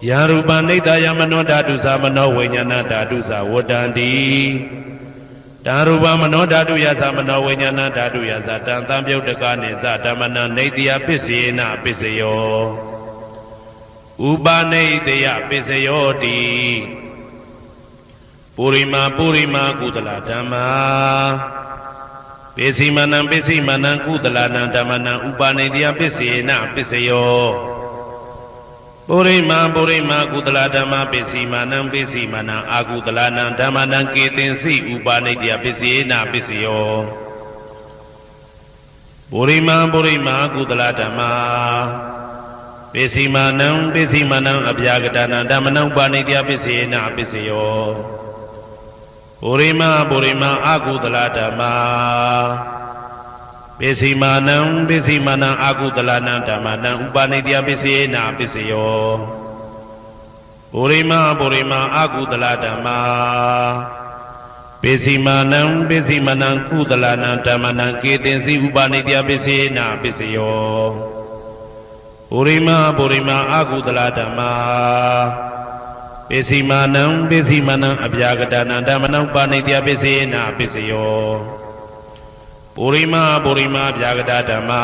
ယံရူပနိတယမနောဓာတုသမနောဝိညာဏဓာတုသဝတ္တန္တိတံရူပမနောဓာတုယသမနောဝိညာဏဓာတုယသတံသံပြုတ်တကနိသဓမ္မနံနေတယပစ္စေနပစ္စယောဥပနိတယပစ္စယောတိပုရိမာကုသလဓမ္မာပိစီမာနံကုသလနံဓမ္မနံဥပနိတယပစ္စေနပစ္စယောပုရိမာကုသလဓမ္မာပိစီမာနံအာကုသလနံဓမ္မနံကေသင်္စိဥပနိတယပစ္စေနပစ္စယောပုရိမာကုသလဓမ္မာပိစီမာနံအဗျာဂတနံဓမ္မနံဥပနိတယပစ္စေနပစ္စယောပုရိမာအာကုသလဓမ္မာပိစီမာနံအာကုသလနံဓမ္မနံဥပနိတယပစ္စေနပစ္စယောပုရိမာအာကုသလဓမ္မာပိစီမာနံကုသလနံဓမ္မနံကေသင်္စိဥပနိတယပစ္စေနပစ္စယောပုရိမာအာကုသလဓမ္မာပ ပိစီမာနံပိစီမာနံအပြာကတနံဓမ္မနံပါဏိတယပိစေနပိစယောပုရိမပုရိမအပြာကတဓမ္မာ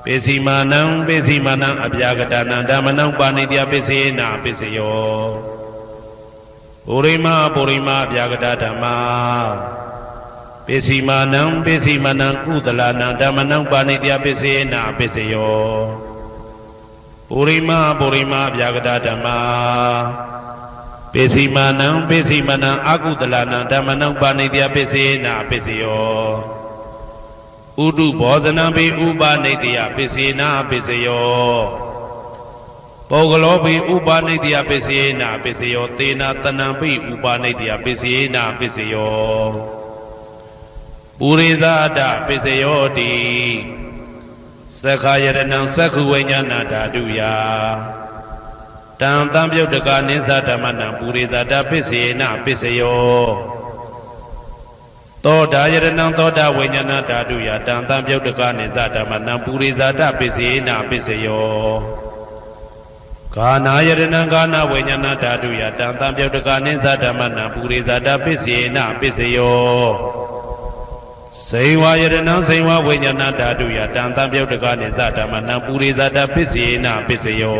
ပိစီမာနံပိစီမာနံအပြာကတနံဓမ္မနံပါဏိတယပိစေနပိစယောပုရိမပုရိမအပြာကတဓမ္မာပိစီမာနံပိစီမာနံကုသလနံဓမ္မနံပါဏိတယပိစေနပိစယောပုရိမပုရိမအပြာကတဓမ္မာပိစီမာနံပိစီမာနံအကုသလနံဓမ္မနံပါဏိတယပိစေနပိစယောဥဒုဘောဇနံပိဥပနိတယပိစေနပိစယောပုဂ္ဂလောပိဥပနိတယပိစေနပိစယောသေနတနံပိဥပနိတယပိစေနပိစယောပုရိသဒပိစယောတိသက္ခာယရဏံသက္ခုဝိညာဏဓာတုယတံတံပြုတ်တကနိသဓမ္မနံပုရိသဒပိစေနပိစယောသောတာယရဏံသောတာဝိညာဏဓာတုယတံတံပြုတ်တကနိသဓမ္မနံပုရိသဒပိစေနပိစယောကာနာယရဏံကာနဝိညာဏဓာတုယတံတံပြုတ်တကနိသဓမ္မနံပုရိသဒပိစေနပိစယောစေဝယရဏံစေဝဝိညာဏဓာတုယတံတံပြုတ်တကနိသဓမ္မနံပုရိသဒပိစေနပိစယော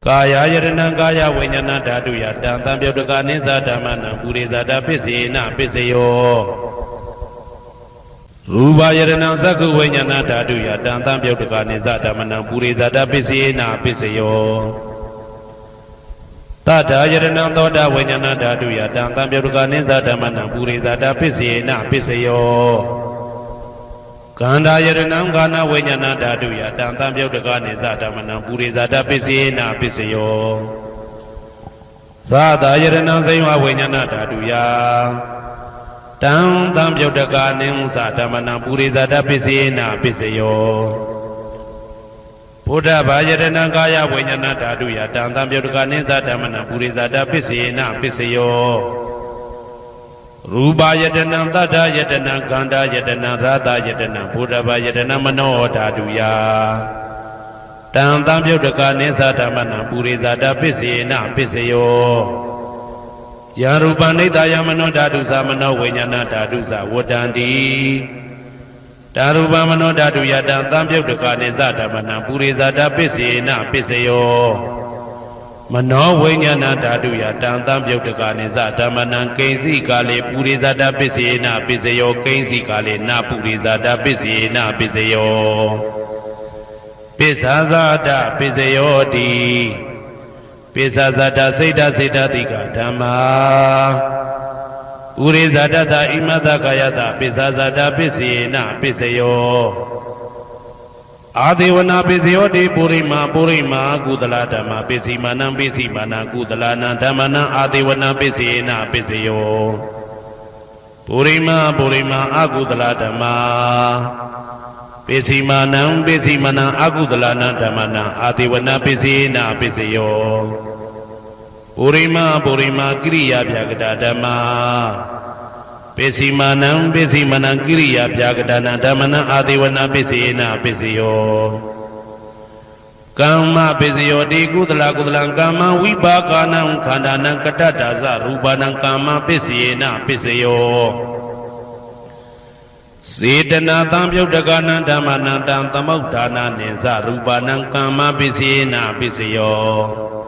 ကာယယရဏံကာယဝိညာဏဓာတုယတံတံပြုတ်တကနိသဓမ္မနံပုရိသဒပိစေနပိစယောရူပယရဏံသက္ခုဝိညာဏဓာတုယတံတံပြုတ်တကနိသဓမ္မနံပုရိသဒပိစေနပိစယောတတယရဏံသောတာဝိညာဏဓာတုယတံတံပြုတ်တကနိသဓမ္မနံပုရိသဒပိစေနပိစယောကန္တာယရဏံကာနဝိညာဏဓာတုယတံတံပြုတ်တကနိသဓမ္မနံပုရိသဒပိစေနပိစယောရာသယရဏံစေဝဝိညာဏဓာတုယတံတံပြုတ်တကနိသဓမ္မနံပုရိသဒပိစေနပိစယောဘုဒ္ဓဘာယရဏံကာယဝိညာဏဓာတုယတံတံပြုတ်တကနိသဓမ္မနံပုရိသဒပိစေနပိစယောရူပယတနံတတ္ထယတနံခန္ဓာယတနံရာသယတနံဘုဒ္ဓဘာယတနံမနောဓာတုယတံတံပြုတ်တကနိသဓမ္မနံပုရိသဒပိစေနပိစယောယရူပနိတယမနောဓာတုသမနောဝိညာဏဓာတုသဝတ္တန္တိဓာရူပမနောဓာတုယတံတံပြုတ်တကနိသဓမ္မနံပုရိသဒပိစေနပိစယောမနောဝိညာဏဓာတုယတံတံပြုတ်တကနိသဓမ္မနံကိဉ္စီကာလေပုရိသဒပိစေနပိစယောကိဉ္စီကာလေနပုရိသဒပိစေနပိစယောပိစ္ဆာဇာတပိစယောတိပိစ္ဆာဇာတစိတ်တစိတ်တတိကဓမ္မာပုရိသဒတဣမတကာယတပိစ္ဆာဇာတပိစေနပိစယောအာဒေဝနာပိစယောတိပုရိမာပုရိမာကုသလဓမ္မာပိစီမာနံပိစီမာနံကုသလနံဓမ္မနံအာဒေဝနာပိစေနပိစယောပုရိမာပုရိမာအကုသလဓမ္မာပိစီမာနံပိစီမာနံအကုသလနံဓမ္မနံအာဒေဝနာပိစေနပိစယောပုရိမာပုရိမာကိရိယာဗျာကတဓမ္မာပိစီမာနံပိစီမာနံကိရိယာဗျာကတနာဓမ္မနံအာဒေဝနာပိစေနပိစယောကမ္မပိစယောတိကုသလကုသလံကမ္မဝိပါကနံခန္ဓာနံကတ္တဒါဇရူပနံကမ္မပိစေနပိစယောစေတနာတံပြုတ်တကနံဓမ္မနံတံသမုဋ္ဌာနာနိသရူပနံကမ္မပိစေနပိစယော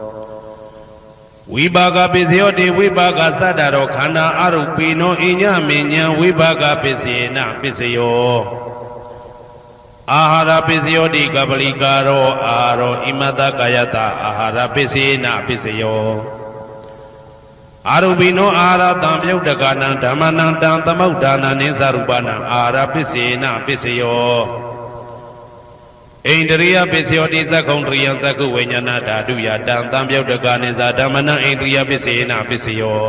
ဝိပါကပိစယောတိဝိပါကသတ္တရောခန္ဓာအရုပိနောအညမဉ္ဇံဝိပါကပိစေနပိစယောအာဟာရပိစယောတိကပလိကာရောအာရောဣမတကာယတအာဟာရပိစေနပိစယောအာရုပိနောအာဟာရတံပြုတ်တကနံဓမ္မနံတံသမုဋ္ဌာနာနိသရူပနံအာဟာရပိစေနပိစယောဣန္ဒရိယပိစယောတိသက္ကုံတရိယသက္ကုဝိညာဏဓာတုယတံတံပြုတ်တကနိသဓမ္မနံဣန္ဒရိယပိစေနပိစယော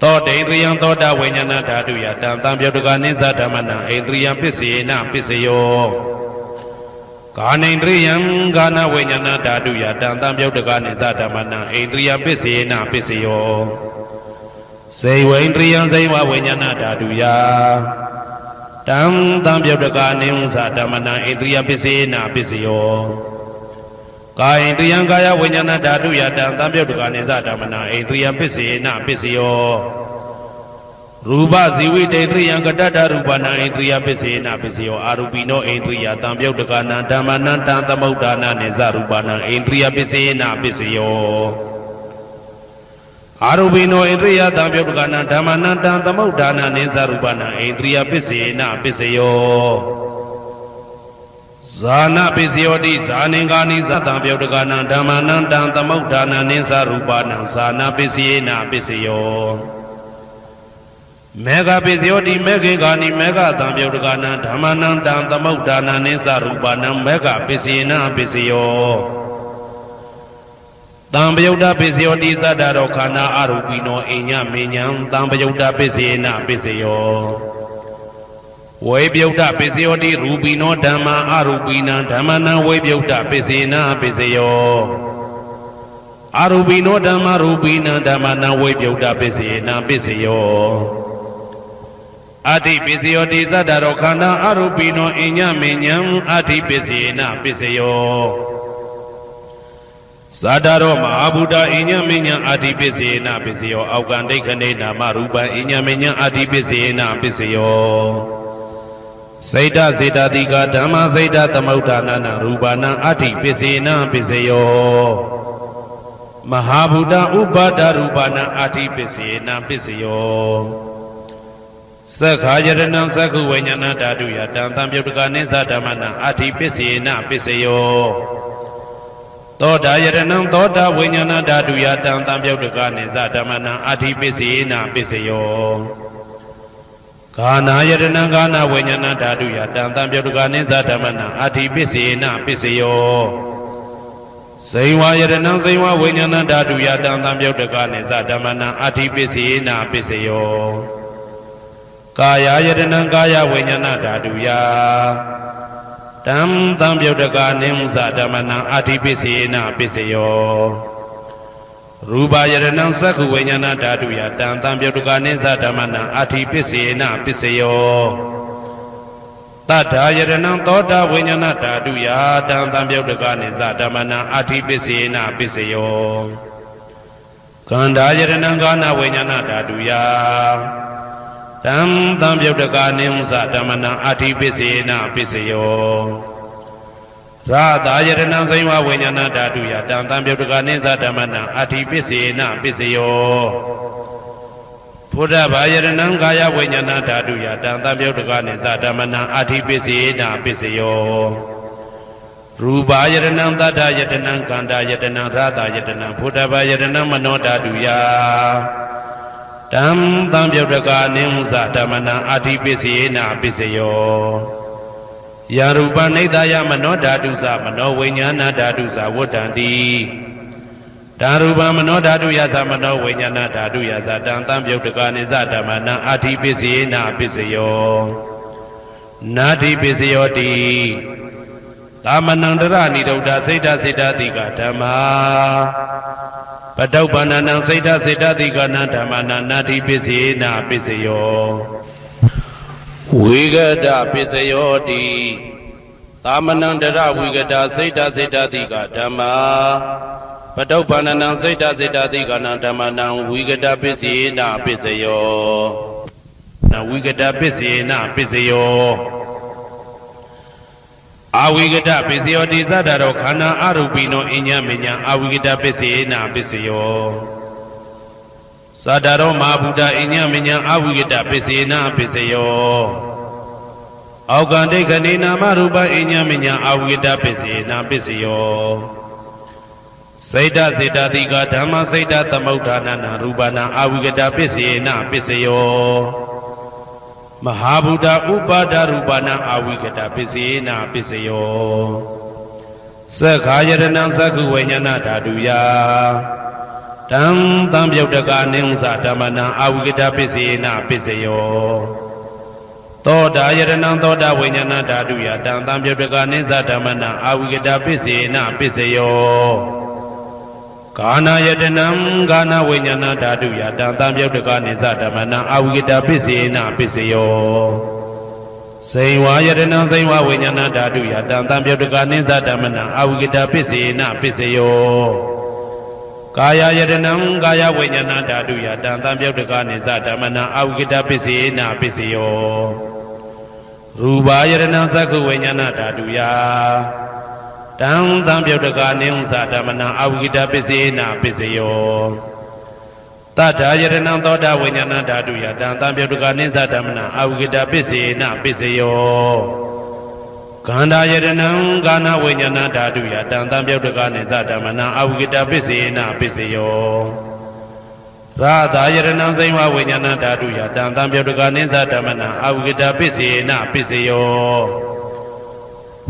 သောတေန္ဒရိယသောတာဝိညာဏဓာတုယတံတံပြုတ်တကနိသဓမ္မနံဣန္ဒရိယပိစေနပိစယောကာနိန္ဒရိယံကာနဝိညာဏဓာတုယတံတံပြုတ်တကနိသဓမ္မနံဣန္ဒရိယပိစေနပိစယောစေဝိန္ဒရိယံစေဝဝိညာဏဓာတုယတံတံပြုတ်တကနိသဓမ္မနံဣန္ဒရိယပိစေနပိစယော ကာဣန္ဒြိယံကာယဝိညာဏဓာတုယတံသံပြုတ်တကနိစ္စဓမ္မနာဣန္ဒြိယပစ္စေနပစ္စယောရူပဇီဝိတေတရိယံကတ္တရူပနာဣန္ဒြိယပစ္စေနပစ္စယောအာရူပိနောဣန္ဒြိယသံပြုတ်တကနာဓမ္မနံတံသမုဒ္ဒါနာနိစ္စရူပနာဣန္ဒြိယပစ္စေနပစ္စယောအာရူပိနောဣန္ဒြိယသံပြုတ်တကနာဓမ္မနံတံသမုဒ္ဒါနာနိစ္စရူပနာဣန္ဒြိယပစ္စေနပစ္စယောဇာနာပစ္စယောတိဇာနင်္ဂာနိသတံပြုတ်တကနာဓမ္မနံတံသမုဒ္ဒါနာနိစ္စရူပနာဇာနာပစ္စယေနပစ္စယောမေဃပစ္စယောတိမေခေဂာနိမေဃတံပြုတ်တကနာဓမ္မနံတံသမုဒ္ဒါနာနိစ္စရူပနာမေဃပစ္စယေနပစ္စယောတံပယုတ်တပစ္စယောတိသတ္တရောခန္ဓာအရူပိနောအိညမေညံတံပယုတ်တပစ္စယေနပစ္စယောဝေပြုတ်တပစ္စယောတိရူပိနောဓမ္မာအရူပိနံဓမ္မနံဝေပြုတ်တပစ္စေနပစ္စယောအရူပိနောဓမ္မာရူပိနံဓမ္မနံဝေပြုတ်တပစ္စေနပစ္စယောအတိပစ္စယောတိသတ္တရောခန္ဓာအရူပိနောအိညမေညံအတိပစ္စေနပစ္စယောဇာတရောမဟာဗုဒ္ဓအိညမေညံအတိပစ္စေနပစ္စယောအောက်ကံဒိဋ္ဌိနေနာမရူပံအိညမေညံအတိပစ္စေနပစ္စယောစေတစေတတိကဓမ္မစေတသမုဋ္ဌာနာရူပနာအဋ္ဌိပစ္စေနပစ္စယောမဟာဗုဒ္ဓဥပါဒရူပနာအဋ္ဌိပစ္စေနပစ္စယောသက္ခာယရဏံသက္ခုဝိညာဏဓာတုယတံသံပြုတ်တကနိစ္စဓမ္မနာအဋ္ဌိပစ္စေနပစ္စယောသောတာယရဏံသောတာဝိညာဏဓာတုယတံသံပြုတ်တကနိစ္စဓမ္မနာအဋ္ဌိပစ္စေနပစ္စယောဂာနာယတနံဂာနာဝိညာဏဓာတုယတံသံပြုတ်တကနိစ္စဓမ္မနာအဋ္ဌိပစ္စေနပစ္စယောဇိဝယတနံဇိဝဝိညာဏဓာတုယတံသံပြုတ်တကနိစ္စဓမ္မနာအဋ္ဌိပစ္စေနပစ္စယောကာယယတနံကာယဝိညာဏဓာတုယတံသံပြုတ်တကနိစ္စဓမ္မနာအဋ္ဌိပစ္စေနပစ္စယောရူပယရဏံသက္ခုဝိညာဏဓာတုယတံသံပြုတ်တကနိစ္စဓမ္မနာအဋ္ဌိပစ္စေနပစ္စယောတတ္ထာယရဏံသောတာဝိညာဏဓာတုယတံသံပြုတ်တကနိစ္စဓမ္မနာအဋ္ဌိပစ္စေနပစ္စယောခန္ဓာယရဏံကာနာဝိညာဏဓာတုယတံသံပြုတ်တကနိစ္စဓမ္မနာအဋ္ဌိပစ္စေနပစ္စယောရာသာယရဏံဇိဝဝိညာဏဓာတုယတံသံပြုတ်တကနိစ္စဓမ္မနာအဋ္ဌိပစ္စေနပစ္စယောဘုဒ္ဓဘာယရဏံကာယဝိညာဏဓာတုယတံသံပြုတ်တကနိစ္စဓမ္မနာအဋ္ဌိပစ္စေနပစ္စယောရူပယရဏံသတ္တယတနံကန္တာယတနံရာသာယတနံဘုဒ္ဓဘာယရဏံမနောဓာတုယတံသံပြုတ်တကနိစ္စဓမ္မနာအဋ္ဌိပစ္စေနပစ္စယောယာရူပနိဒာယမနောဓာတုသမနောဝိညာဏဓာတုသဝတ္တံတိဓာရူပမနောဓာတုယသမနောဝိညာဏဓာတုယသတံသံပြုတ်တကနိစ္စဓမ္မနာအဋ္ဌိပစ္စေနပစ္စယောနာတိပစ္စယောတိသမနံတရဏိဒုဒ္ဓစိတ်တစိတ္တတိကဓမ္မာပတုပ္ပန္နံစိတ်တစိတ္တတိကနံဓမ္မနာနာတိပစ္စေနပစ္စယောဝိဂဒပစ္စယောတိသာမဏံတရဝိဂဒစိတ်တစိတ္တတိကဓမ္မာပတုပ္ပန္နံစိတ်တစိတ္တတိကနံဓမ္မနံဝိဂဒပစ္စေနပစ္စယောနဝိဂဒပစ္စေနပစ္စယောအဝိဂဒပစ္စယောတိသတ္တရောခန္ဓာအရူပိနောအညမေညအဝိဂဒပစ္စေနပစ္စယောသတ္တရောမဟာဗုဒ္ဓအညမေညအဝိဂဒပစ္စေနပစ္စယောအောက်ကံဒိဋ္ဌိနေနာမရူပအညမေညအဝိဂဒပစ္စေနပစ္စယောစေတစေတတိကဓမ္မစေတသမုဋ္ဌာနာရူပနာအဝိဂဒပစ္စေနပစ္စယောမဟာဗုဒ္ဓဥပါဒရူပနာအဝိဂဒပစ္စေနပစ္စယောသက္ခာယရဏံသက္ခုဝိညာဏဓာတုယတံသံပြုတ်တကနိစ္စဓမ္မနာအဝိဂဒပစ္စေနပစ္စယောသောတာယရဏံသောတာဝိညာဏဓာတုယတံသံပြုတ်တကနိစ္စဓမ္မနာအဝိဂဒပစ္စေနပစ္စယောကာနာယတနံကာနာဝိညာဏဓာတုယတံသံပြုတ်တကနိစ္စဓမ္မနာအဝိဂဒပစ္စေနပစ္စယော စိန်ဝါယတနံစိန်ဝဝိညာဏဓာတုယတံတံပြုတ်တကနိသဓမ္မနံအဝိကတပစ္စေနပစ္စယောကာယယတနံကာယဝိညာဏဓာတုယတံတံပြုတ်တကနိသဓမ္မနံအဝိကတပစ္စေနပစ္စယောရူပယတနံသက္ခဝိညာဏဓာတုယတံတံပြုတ်တကနိသဓမ္မနံအဝိကတပစ္စေနပစ္စယောတထာယတနံသောတာဝိညာဏဓာတုယတံတံပြုတ်တကနိသဓမ္မနံအဝိကတပစ္စေနပစ္စယောခန္ဓာယတနံကာဏဝိညာဏဓာတုယတံတံပြုတ်တကနိသဓမ္မနံအဝိကတပစ္စေနပစ္စယောရာသာယတနံစိမဝိညာဏဓာတုယတံတံပြုတ်တကနိသဓမ္မနံအဝိကတပစ္စေနပစ္စယော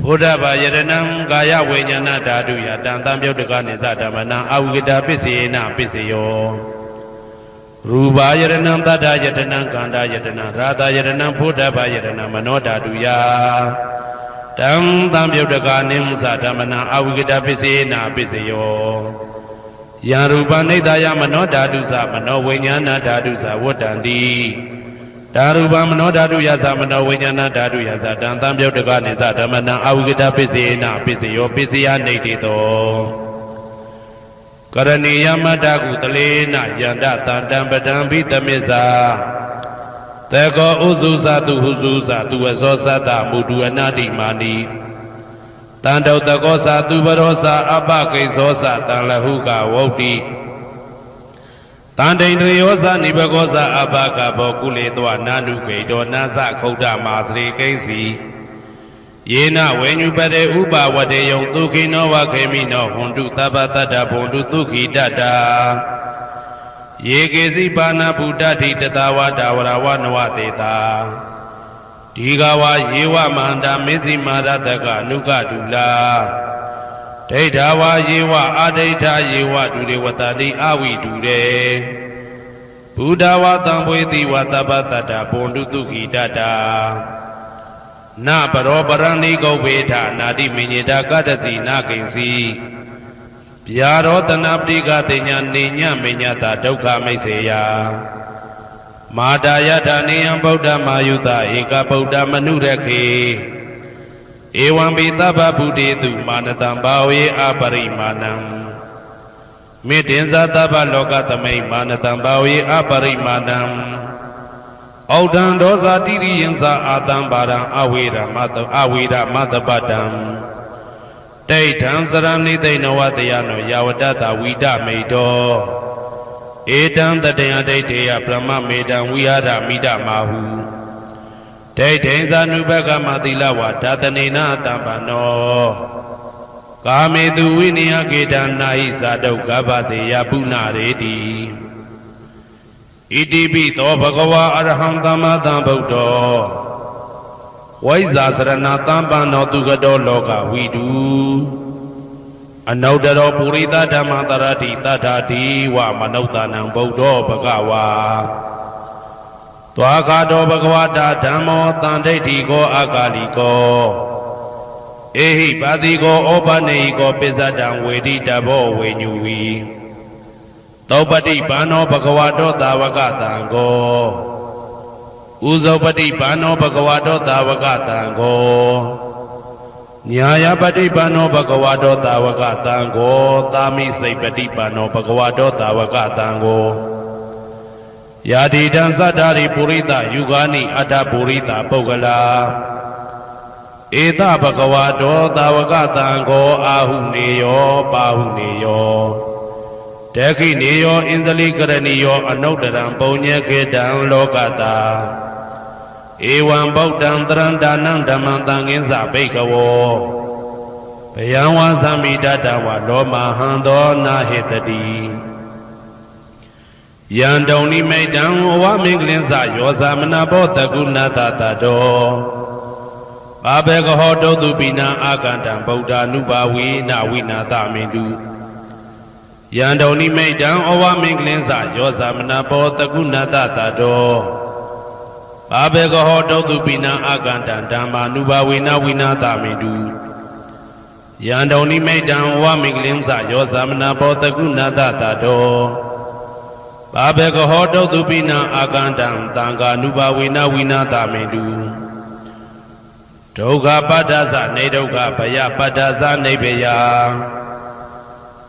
ဘုဒ္ဓဘာယတနံကာယဝိညာဏဓာတုယတံတံပြုတ်တကနိသဓမ္မနံအဝိကတပစ္စေနပစ္စယောရူပယတနံတတ္ထယတနံခန္ဓာယတနံရာသယတနံဘုဒ္ဓဘာယတနံမနောဓာတုယတံတံပြုတ်တကနိသဓမ္မနံအဝိကတပစ္စေနပစ္စယောယံရူပနိဒာယမနောဓာတုသမနောဝိညာဏဓာတုသဝတ္တန္တိဒါရူပမနောဓာတုယသမနောဝိညာဏဓာတုယသတံတံပြုတ်တကနိသဓမ္မနံအဝိကတပစ္စေနပစ္စယောပစ္စယနေတိတောကရဏီယမတ္တကုတလေနယန္တတံတံပဒံဘိတမစ္စာတေကောဥစုသတုဟုစုသတုဝဇောသတ္တမုဒုအနာတိမာနိတံတောတကောသတုပရောသအပကိဇောသတံလဟုကဝုတ်တိတံတိန်တယောသနိဘကောသအပကဘောကုလေတောနာနုဂိတောနာသခုဒ္ဓမာသရေကိဉ္စီယေနဝေညုပတေဥပဝတေယံဒုခိနောဝခေမိနောဟွန်တုသဗ္ဗတတ္တဘုံတုဒုခိတတ္တာယေကေစီပါဏဗုဒ္ဓတိတတဝတာဝရဝနဝတေတာဒီဃဝယေဝမန္တမေဇိမာရတကအနုကတုလာဒိဋ္ဌဝယေဝအာဒိဋ္ဌယေဝဒုရေဝတတိအဝိဒုရေဘုဒ္ဓဝတံဝေတိဝသဗ္ဗတတ္တဘုံတုဒုခိတတ္တာနပရောပရဏိကောဝေထနာတိမညေတာကတ္တစီနာကိဉ္စီဗျာရောတနာပတိကတိညာနေညမညတာဒုက္ခမိတ်စေယမာတာယထာနေယံဗုဒ္ဓမာယုတဧကဗုဒ္ဓမနုရခေဧဝံပိသဗ္ဗဗုတေတုမာနတံဘာဝေအပရိမာဏံမေတ္တင်္ဇသဗ္ဗလောကသမိမာနတံဘာဝေအပရိမာဏံဩဒံဒောဇာတိရိယံသာအာတံပါရံအဝေရမတပတံဒိဋ္ဌံစရဏိသိဏဝတယနောယာဝတ္တဝိဒမေတောဧတံတတေယဒိဋ္ဌေယဗြဟ္မမေတံဝိဟာရမိဒမာဟုဒိဋ္ဌိဇာနုဘကမသီလဝါဓာတနေနတံပနောကာမေတုဝိနယကေတနာဟိဇာတုဂဗ္ဗတေယပုဏ္ဏရေတိဣတိပိသောဘဂဝါအရဟံသမ္မာသမ္ဗုဒ္ဓောဝိဇာစရဏတံပန္နောသူကတောလောကဝိတုအနုတ္တရောပုရိသဓမ္မတရတိတထာတိဝမနုဿာနံဗုဒ္ဓောဘဂဝါသွားခါတောဘဂဝတာဓမ္မောတန်ဒိဋ္ဌိကောအကာလိကောဧဟိပါတိကောဩပနေဟိကောပိစ္ဆတံဝေတိတဘောဝေညူဝီသောပတိဘာနောဘဂဝတောသာဝကတံကောဥဇောပတိဘာနောဘဂဝတောသာဝကတံကောညာယပတိဘာနောဘဂဝတောသာဝကတံကောသာမိစိတ်ပတိဘာနောဘဂဝတောသာဝကတံကောယာတိတံသတ္တာရိပုရိသယုဂာနိအတ္တပုရိသပုဂ္ဂလာဧတဘဂဝတောသာဝကတံကောအာဟုနေယောပါဟုနေယောဒခိနေယောဣန္ဒလိကရဏီယောအနုတ္တရံပုံညေခေတံလောကတာဧဝံဗုဒ္ဓံတရံဒါနံဓမ္မံသံဃင်းစဘိက္ခဝောဘယံဝါသမိတတဝလောမဟံသောနာဟေတတိယံတုန်နိမိတံဝမင်္ဂလင်းစယောသမနာဘောတကုဏတတတောဘာဘေကဟောတုတုပိနာအာကန္တံဗုဒ္ဓ ानु ဘာဝေနဝိနာသမင်တုယံတုန်နိမိတံဩဝမင်္ဂလင်းစယောသမနာဘောတကုဏတတတောဘာဘေကဟောတုတုပိနာအာကန္တံဓမ္မာနုဘာဝေနဝိနာသမင်တုယံတုန်နိမိတံဩဝမင်္ဂလင်းစယောသမနာဘောတကုဏတတတောဘာဘေကဟောတုတုပိနာအာကန္တံသံဃာနုဘာဝေနဝိနာသမင်တု ဒုက္ခပတ္တသနေဒုက္ခဘယပတ္တသနေဘယ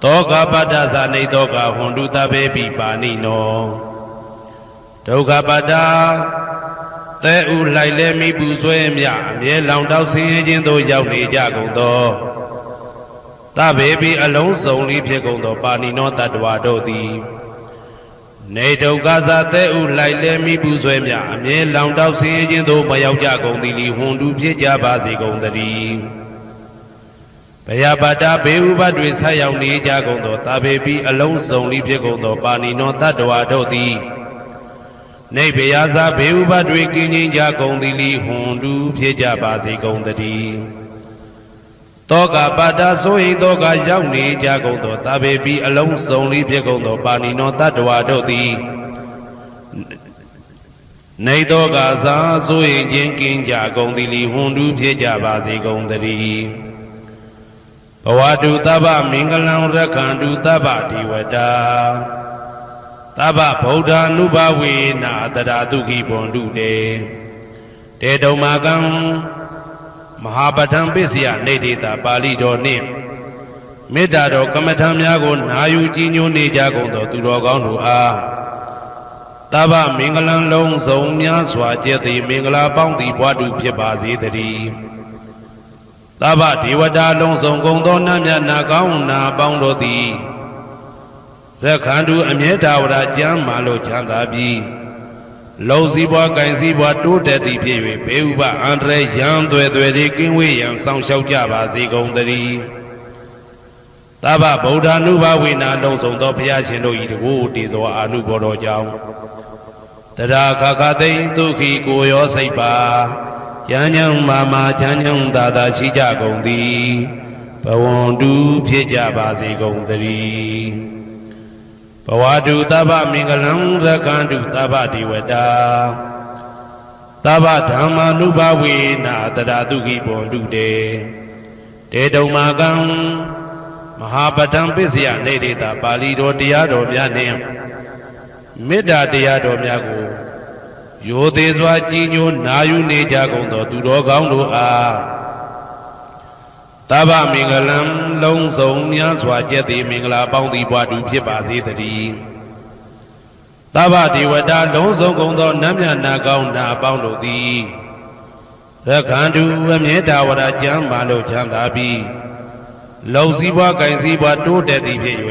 တောကပတ္တသနေတောကဟွန်တုတဘေပိပါဏိနောဒုက္ခပတ္တတဲဥလိုက်လဲမိပူဆွဲမြအမြဲလောင်တောက်ဆင်းရဲခြင်းသို့ရောက်နေကြကုန်သောသဗ္ဗေပိအလုံးစုံလေးဖြစ်ကုန်သောပါဏိနောတတ္တဝါတို့သည်နေဒုက္ခသတဲဥလိုက်လဲမိပူဆွဲမြအမြဲလောင်တောက်ဆင်းရဲခြင်းသို့မရောက်ကြကုန်သည်လီဟွန်တုဖြစ်ကြပါစေကုန်သတည်းဘယပတ္တဘေဥပတွေဆက်ရောက်နေကြကုန်သောသဗ္ဗေပိအလုံးစုံလေးဖြစ်ကုန်သောပါဏိနောတတ္တဝါတို့သည်နေဘယဇာဘေဥပတွေကင်းခြင်းကြကုန်သည်လီဟွန်တုဖြစ်ကြပါစေကုန်သတည်းတောကပတ္တဆိုရင်တောကရောက်နေကြကုန်သောသဗ္ဗေပိအလုံးစုံလေးဖြစ်ကုန်သောပါဏိနောတတ္တဝါတို့သည်နေတောကဇာဆိုရင်ခြင်းကင်းကြကုန်သည်လီဟွန်တုဖြစ်ကြပါစေကုန်သတည်းဘဝတုသဗ္ဗမင်္ဂလံရက္ခန္တုသဗ္ဗဒေဝတာသဗ္ဗဗုဒ္ဓ ानु ဘဝေနာတရာတုခိဘွန်တုတေတုံမာကံမဟာပဋ္ဌံပစ္စယနေတေတာပါဠိတော်နှင့်မေတ္တာတော်ကမ္မထံများကိုနာယူကြည်ညိုနေကြကုန်သောသူတော်ကောင်းတို့အားသဗ္ဗမင်္ဂလံလုံးစုံများစွာကျက်သည်မင်္ဂလာပေါင်းသည်ဘွားတုဖြစ်ပါစေတည်းသဗ္ဗဒေဝတာလုံးစုံကုန်သောနတ်မြတ်နာကောင်းနာပေါင်းတို့သည်ရက္ခန္တုအမြဲတဝရကျမ်းမာလို့ချမ်းသာပြီးလုံစည်းပွားကင်စည်းပွားတိုးတက်သည်ဖြစ်၍ဘေဥပအန္တရာယ်ရန်သွဲသွဲလေးကင်းဝေးရန်ဆောင်ရှောက်ကြပါစေကုန်သတည်းသဗ္ဗဗုဒ္ဓ ानु ဘဝေနာလုံးစုံသောဘုရားရှင်တို့၏တကူတည်သောအာနုဘောတော်ကြောင့်တရာခခသိမ့်ဒုက္ခိကိုရောစိတ်ပါကျမ်းညံမာမာချမ်းညံသာသာရှိကြကုန်သည်ဘဝန္တုဖြစ်ကြပါစေကုန်သတည်းဘဝတုသဗ္ဗမင်္ဂလံရက္ခန္တုသဗ္ဗဒေဝတာသဗ္ဗဓမ္မာနုဘဝေနာတရာတုခိဘွန်တုတေတုံမာကံမဟာပဋ္ဌံပစ္စယနေတေတာပါဠိတော်တရားတော်များနှင့်မေတ္တာတရားတော်များကိုရိုသေစွာကြည်ညိုနာယူနေကြကုန်သောသူတော်ကောင်းတို့အားသဗ္ဗမင်္ဂလံလုံးစုံများစွာကျက်သည်မင်္ဂလာပေါင်းသည်ဘွားတုဖြစ်ပါစေတည်းသဗ္ဗဒေဝတာလုံးစုံကုန်သောနတ်မြတ်နာကောင်းနာပေါင်းတို့သည်ရက္ခန္တုအမြဲတဝရကျမ်းမာလို့ချမ်းသာပြီးလုံစည်းပွားကင်စည်းပွားတိုးတက်သည်ဖြစ်၍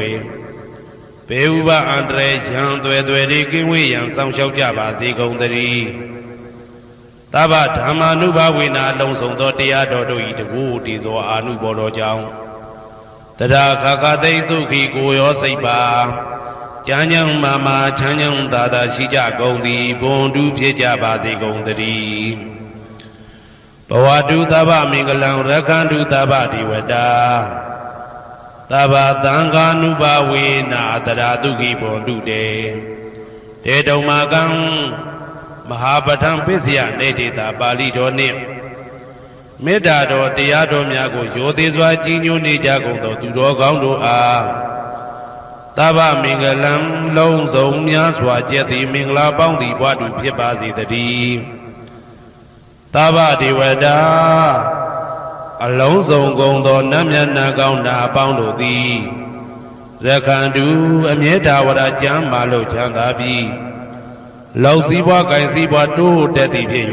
ဘေဥပအန္တရာယ်ရန်သွဲသွဲလေးကင်းဝေးရန်ဆောင်ရှောက်ကြပါစေကုန်သတည်းသဗ္ဗဓမ္မာနုဘဝေနာလုံးစုံသောတရားတော်တို့၏တကူတည်သောအာနုဘောတော်ကြောင့်တရာခခသိမ့်ဒုက္ခိကိုရောစိတ်ပါကျမ်းညံမာမာချမ်းညံသာသာရှိကြကုန်သည်ဘွန်တုဖြစ်ကြပါစေကုန်သတည်းဘဝတုသဗ္ဗမင်္ဂလံရက္ခန္တုသဗ္ဗဒေဝတာသဗ္ဗသံဃာနုဘဝေနာတရာတုခိဘွန်တုတေတုံမာကံမဟာပဋ္ဌံပစ္စယနေတေတာပါဠိတော်နှင့်မေတ္တာတော်တရားတော်များကိုရိုသေစွာကြည်ညိုနေကြကုန်သောသူတော်ကောင်းတို့အားသဗ္ဗမင်္ဂလံလုံးစုံများစွာကျက်သည်မင်္ဂလာပေါင်းသည်ဘွားတုဖြစ်ပါစေတည်းသဗ္ဗဒေဝတာအလုံးစုံကုန်သောနတ်မြတ်နာကောင်းနာပေါင်းတို့သည်ရက္ခန္တုအမြဲတဝရကျမ်းမာလို့ချမ်းသာပြီးလုံစည်းပွားကင်စည်းပွားတိုးတက်သည်ဖြစ်၍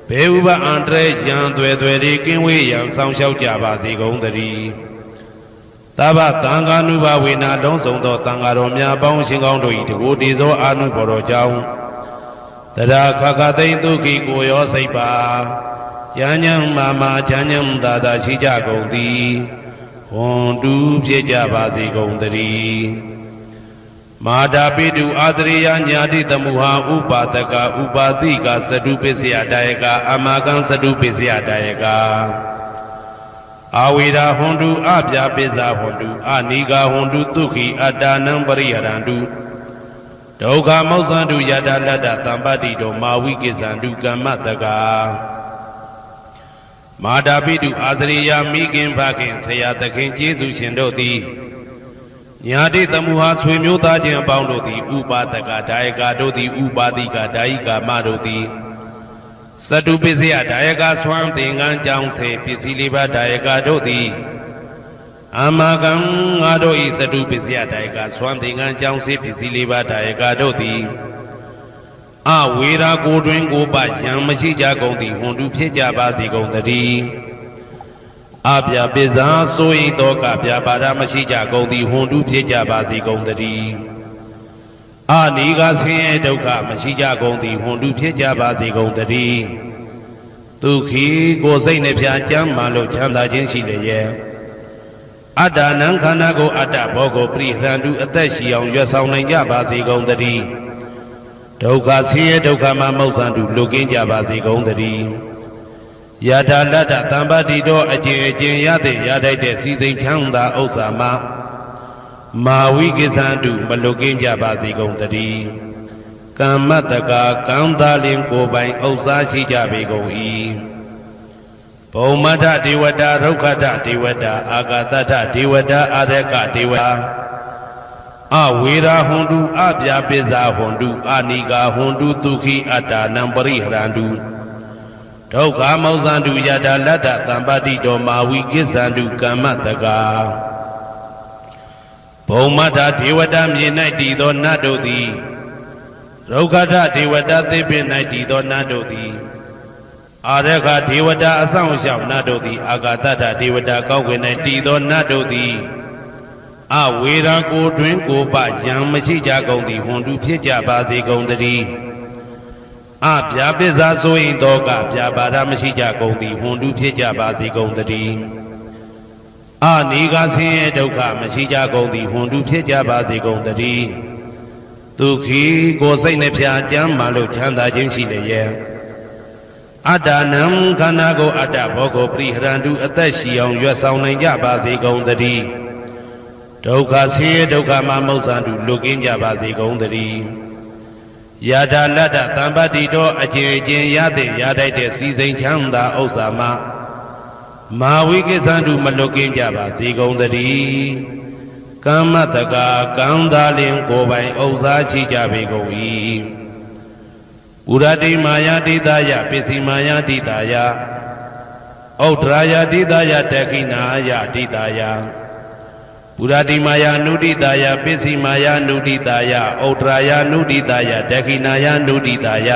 ဘေဥပအန္တရာယ်ရန်သွဲသွဲလေးကင်းဝေးရန်ဆောင်ရှောက်ကြပါစေကုန်သတည်းသဗ္ဗသံဃာနုဘဝေနာလုံးစုံသောသံဃာတော်များပေါင်းရှင်ကောင်းတို့၏တကူတည်သောအာနုဘော်တော်ကြောင့်တရာခခသိမ့်ဒုက္ခိကိုရောစိတ်ပါကျမ်းညံမာမာချမ်းညံသာသာရှိကြကုန်သည်ဟွန်တုဖြစ်ကြပါစေကုန်သတည်းမာတာပိတုအာသရိယညာတိတမုဟာဥပါဒကဥပါတိကသတုပစ္စယတာယကအမာကံသတုပစ္စယတာယကအာဝေရာဟွန်တုအပြာပိဇာဟွန်တုအနိဂါဟွန်တုဒုက္ခိအတ္တနံပရိဟရန္တုဒုက္ခမောက္ခန္တုယတလတ္တသံပတ္တိတောမာဝိကိစ္ဆန္တုကမ္မတကာမာတာပိတုအာသရိယမိခင်ဖခင်ဆရာသခင်ကျေးဇူးရှင်တို့သည်ညာတိတမုဟာဆွေမျိုးသားချင်းအပေါင်းတို့သည်ဥပါဒကဒါယကတို့သည်ဥပါတိကဒါယိကာမတို့သည် စတုပစ္စယဒါယကဆွမ်းသင်္ကန်းကြောင့်စေပစ္စည်းလေးပါးဒါယကတို့သည်အာမကံငါတို့ဤစတုပစ္စယဒါယကဆွမ်းသင်္ကန်းကြောင့်စေပစ္စည်းလေးပါးဒါယကတို့သည်အဝေရာကိုတွင်ကိုပယံမရှိကြကုန်သည်ဟွန်တုဖြစ်ကြပါစေကုန်တည်းအပြပစ္စာဆိုရင်တော့ကပြပါဒမရှိကြကုန်သည်ဟွန်တုဖြစ်ကြပါစေကုန်တည်းအနိကဆင်းရဲဒုက္ခမရှိကြကုန်သည်ဟွန်တုဖြစ်ကြပါစေကုန်တည်းဒုက္ခိကိုစိတ်နှပြကြမ်းမှလို့ချမ်းသာခြင်းရှိလျက်အတ္တနံခန္ဓာကိုအတ္တဘောကိုပရိဟရန္တုအသက်ရှိအောင်ရွတ်ဆောင်နိုင်ကြပါစေကုန်တည်းဒုက္ခဆင်းရဲဒုက္ခမှမောက္ဆန္တုလွတ်ကင်းကြပါစေကုန်တည်းယထာလတ္တသံပါတိတော်အကျင့်အကျင့်ရတဲ့ရထိုက်တဲ့စီစိန်ချမ်းသာဥစ္စာမှာမာဝိကိသန္တုမလွတ်ကင်းကြပါစေကုန်တည်းကမ္မတကာကံသာလင်ကိုယ်ပိုင်ဥစ္စာရှိကြပေကုန်၏ဘုံမထဒေဝတာရုက္ခထဒေဝတာအာဂတထဒေဝတာအာရကဒေဝတာအဝေရာဟွန်တုအပြပစ္စာဟွန်တုအနိကာဟွန်တုဒုက္ခိအတ္တနံပရိဟရန္တုဒုက္ခမောဇန္တုယတာလတ္တသံပါတိတော်မာဝိကိစ္ဆန္တုကမ္မတကာဘုံမထဒေဝတာမြေ၌တည်သောနတ်တို့သည်ရုက္ခထဒေဝတာသစ်ပင်၌တည်သောနတ်တို့သည်အာရခဒေဝတာအဆောင်ရှောက်နတ်တို့သည်အာဂတထဒေဝတာကောင်းကင်၌တည်သောနတ်တို့သည်အဝေရာကိုတွင်ကိုပယံမရှိကြကုန်သည်ဟွန်တုဖြစ်ကြပါစေကုန်တည်းအပြပစ္စာဆိုရင်တော့ကပြပါဒမရှိကြကုန်သည်ဟွန်တုဖြစ်ကြပါစေကုန်တည်းအနိကဆင်းရဲဒုက္ခမရှိကြကုန်သည်ဟွန်တုဖြစ်ကြပါစေကုန်တည်းဒုက္ခိကိုစိတ်နှပြကြမ်းမှလို့ချမ်းသာခြင်းရှိလျက်အတ္တနံခန္ဓာကိုအတ္တဘောကိုပရိဟရန္တုအသက်ရှိအောင်ရွတ်ဆောင်နိုင်ကြပါစေကုန်တည်းဒုက္ခဆင်းရဲဒုက္ခမှမောက္ဆန္တုလွတ်ကင်းကြပါစေကုန်တည်းယထာလတ္တသံပါတိတော်အကျင့်အကျင့်ရတဲ့ရထိုက်တဲ့စီစိန်ချမ်းသာဥစ္စာမှာမာဝိကိစ္ဆန္တုမလွတ်ကင်းကြပါစေကုန်တည်းကမ္မတကာကံသာလင်ကိုယ်ပိုင်ဥစ္စာရှိကြပေကုန်၏ဥရတိမာယာတိတယပစ္စည်းမာယာတိတယဩဒရာယတိတယတခိနာယတိတယပုရတိမာယာနုတိတယပစ္စည်းမာယာနုတိတယဩဒရာယနုတိတယတခိနာယနုတိတယ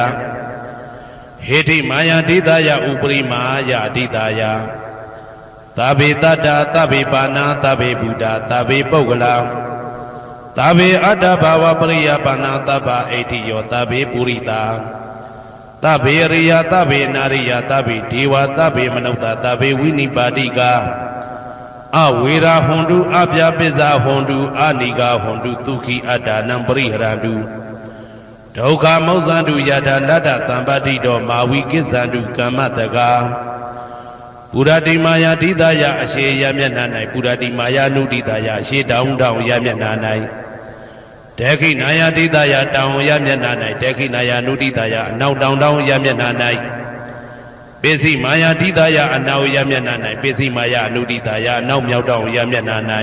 ဟေတိမာယာတိတယဥပရိမာယတိတယသဗ္ဗေတတ္တာသဗ္ဗေပါဏာသဗ္ဗေဘုဒ္ဓသဗ္ဗေပုဂ္ဂလာသဗ္ဗေအတ္တဘာဝပရိယပါဏာသဗ္ဗဣတိယောသဗ္ဗေပုရိတာသဗ္ဗေရိယသဗ္ဗေနာရိယသဗ္ဗေဒေဝသဗ္ဗေမနုဿသဗ္ဗေဝိနိပါတိကအဝေရာဟွန်တုအပြပစ္စာဟွန်တုအနိကာဟွန်တုဒုက္ခိအတ္တနံပရိဟရန္တုဒုက္ခမောက္ဆန္တုယထာလတ္တသံပါတိတော်မာဝိကိစ္ဆန္တုကမ္မတကာပုရတိမာယာတိတယအရှိယမျက်နှာ၌ပုရတိမာယာနုတိတယအရှိတောင်တောင်ယမျက်နှာ၌တေခိနာယာတိတယတောင်ယမျက်နှာ၌တေခိနာယာနုတိတယအနောက်တောင်တောင်ယမျက်နှာ၌ပိစိမာယာတိတယအနောက်ယမျက်နှာ၌ပိစိမာယာနုတိတယအနောက်မြောက်တောင်ယမျက်နှာ၌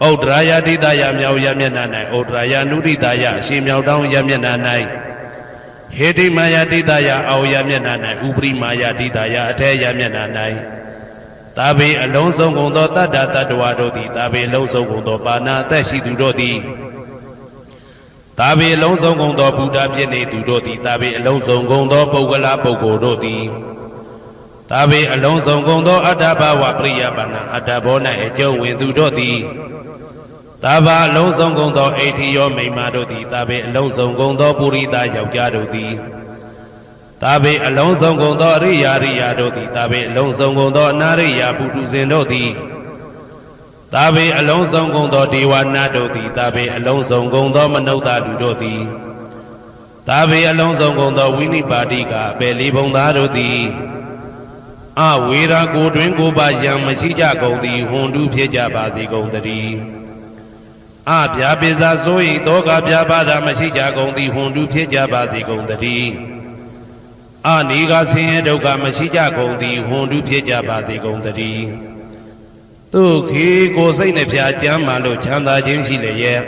ဩဒရာယတိတယမြောက်ယမျက်နှာ၌ဩဒရာယနုတိတယအရှိမြောက်တောင်ယမျက်နှာ၌ဟေတိမာယာတိတယအောယမျက်နှာ၌ဥပရိမာယာတိတယအထေယမျက်နှာ၌သာဘေအလုံးစုံကုန်သောတတ္တတတ္တဝါတို့သည်သာဘေအလုံးစုံကုန်သောပါဏာအသက်ရှိသူတို့သည်သာဘေအလုံးစုံကုန်သောဘုရားဖြစ်နေသူတို့သည်သာဘေအလုံးစုံကုန်သောပုဂ္ဂလပုဂ္ဂိုလ်တို့သည်သာဘေအလုံးစုံကုန်သောအတ္တဘဝပရိယပါဏာအတ္တဘော၌အကျုံးဝင်သူတို့သည်သာဘာအလုံးစုံကုန်သောအိဋ္ဌိယောမိမ္မာတို့သည်သာဘေအလုံးစုံကုန်သောပုရိသယောက်ျားတို့သည်သာဘေအလုံးစုံကုန်သောအရိယာရိယာတို့သည်သာဘေအလုံးစုံကုန်သောအနာရိယာပုထုဇဉ်တို့သည်သာဘေအလုံးစုံကုန်သောဒေဝနာတို့သည်သာဘေအလုံးစုံကုန်သောမနုဿလူတို့သည်သာဘေအလုံးစုံကုန်သောဝိနိပါတိကအပေလေးဘုံသားတို့သည်အဝေရာကိုတွင်ကိုပါယံမရှိကြကုန်သည်ဟွန်တုဖြစ်ကြပါစေကုန်တည်းအပြပစ္စာဆို၏တောကပြပါဒမရှိကြကုန်သည်ဟွန်တုဖြစ်ကြပါစေကုန်တည်းအနိကဆင်းရဲဒုက္ခမရှိကြကုန်သည်ဟွန်တုဖြစ်ကြပါစေကုန်တည်းဒုက္ခိကိုစိတ်နှပြကြမ်းမှလို့ချမ်းသာခြင်းရှိလျက်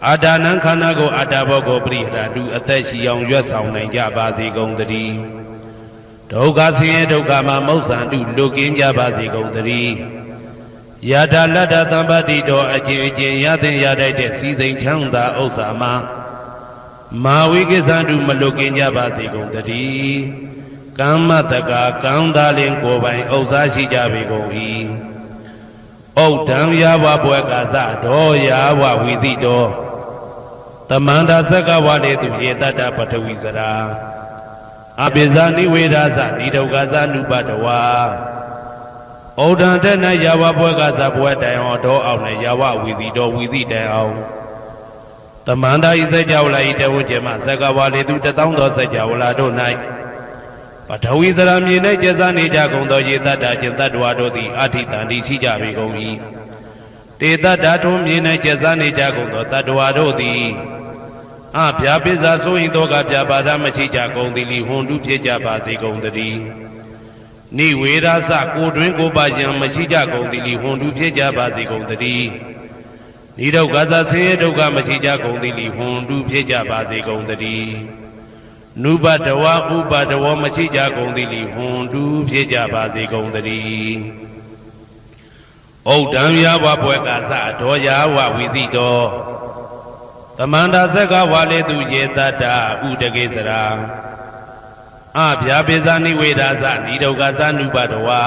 အာဒါနံခန္ဓာကိုအတ္တဘောကိုပရိဟရတုအသက်ရှိအောင်ရွတ်ဆောင်နိုင်ကြပါစေကုန်သတည်းဒုက္ခဆင်းရဲဒုက္ခမှာမௌဆန္တုလွတ်ကင်းကြပါစေကုန်သတည်းယတာလတ္တသံပတိတော်အကျဉ်အကျဉ်ရသင်ရတတ်တဲ့စီစိန်ချမ်းသာဥစ္စာမှာမာဝိကိသန္တုမလွတ်ကင်းကြပါစေကုန်သတည်းကမ္မတက္ကကံသာလင်ကိုယ်ပိုင်ဥစ္စာရှိကြပေကုန်၏ဩဒံယာဝဘွယ်ကသတော်ယာဝဝီသိတော်တမန္တာသက္ကဝလေသူယေတတ္တပထဝီစရာအပိဇာနိဝေဒသနိဒုက္ခသနုပတဝါဩဒံတနယာဝဘွယ်ကသဘွယ်တိုင်အောင်တော်အောင်နဲ့ယာဝဝီသိတော်ဝီသိတိုင်အောင်တမန္တာဤစကြဝဠာဤတဝကျေမသက္ကဝလေသူတသောသောစကြဝဠာတို့၌ပထဝီစရာမြေ၌ကျဆနေကြကုန်သောယေတတ္တကျင်တတ္တဝါတို့သည်အဋ္ဌိတန္တိရှိကြပေကုန်၏တေတတ္တထုံးမြေ၌ကျဆနေကြကုန်သောတတ္တဝါတို့သည်အဗျာပိဇာဆိုရင်တော့ကဗျာပါဒမရှိကြကုန်သည်လီဟွန်တုဖြစ်ကြပါစေကုန်သတည်းနိဝေရသကိုတွင်ကိုပါယံမရှိကြကုန်သည်လီဟွန်တုဖြစ်ကြပါစေကုန်သတည်းနိဒုက္ခသဆင်းရဲဒုက္ခမရှိကြကုန်သည်လီဟွန်တုဖြစ်ကြပါစေကုန်သတည်းနုပတဝဥပတဝမရှိကြကုန်သည်လီဟွန်တုဖြစ်ကြပါစေကုန်သတည်းဩဒံယာဝဘွယ်ကသတော်ယာဝဝီသိတော်တမန္တာသက္ကဝါလေသူယေတတ္တဥဒကေစရာအဗျာပိဇာနိဝေဒသနိဒုက္ခသနုပတဝါ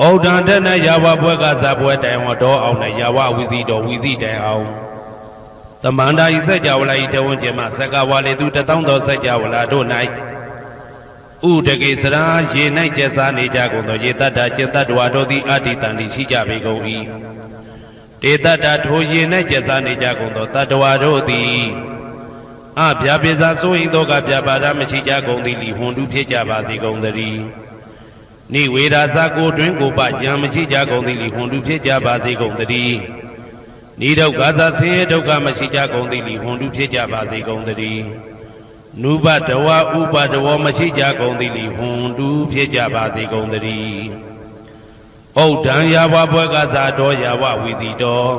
ဩဒံတနယာဝဘွယ်ကသဘွယ်တိုင်ဝတော်အောင်နဲ့ယာဝဝီသိတော်ဝီသိတိုင်အောင်တမန္တာဤစကြဝဠာဤတဝန်းကျင်မှသက္ကဝါလေသူတသောသောစကြဝဠာတို့၌ဥဒကေစရာရေ၌ကျက်စားနေကြကုန်သောယေတတ္တကျင်တတ္တဝါတို့သည်အဋ္ဌိတန္တိရှိကြပေကုန်၏တေတတ္တထိုရေ၌ကျက်စားနေကြကုန်သောတတ္တဝါတို့သည်အဗျာပိဇာဆိုရင်တော့ကဗျာပါဒမရှိကြကုန်သည်လီဟွန်တုဖြစ်ကြပါစေကုန်သတည်းနိဝေဒသကိုတွင်ကိုပယံမရှိကြကုန်သည်လီဟွန်တုဖြစ်ကြပါစေကုန်သတည်းနိဒုက္ခသဆင်းရဲဒုက္ခမရှိကြကုန်သည်လီဟွန်တုဖြစ်ကြပါစေကုန်သတည်းနုပတဝဥပတဝမရှိကြကုန်သည်လီဟွန်တုဖြစ်ကြပါစေကုန်သတည်းဩဒံယာဝဘွယ်ကသတော်ယာဝဝီသိတော်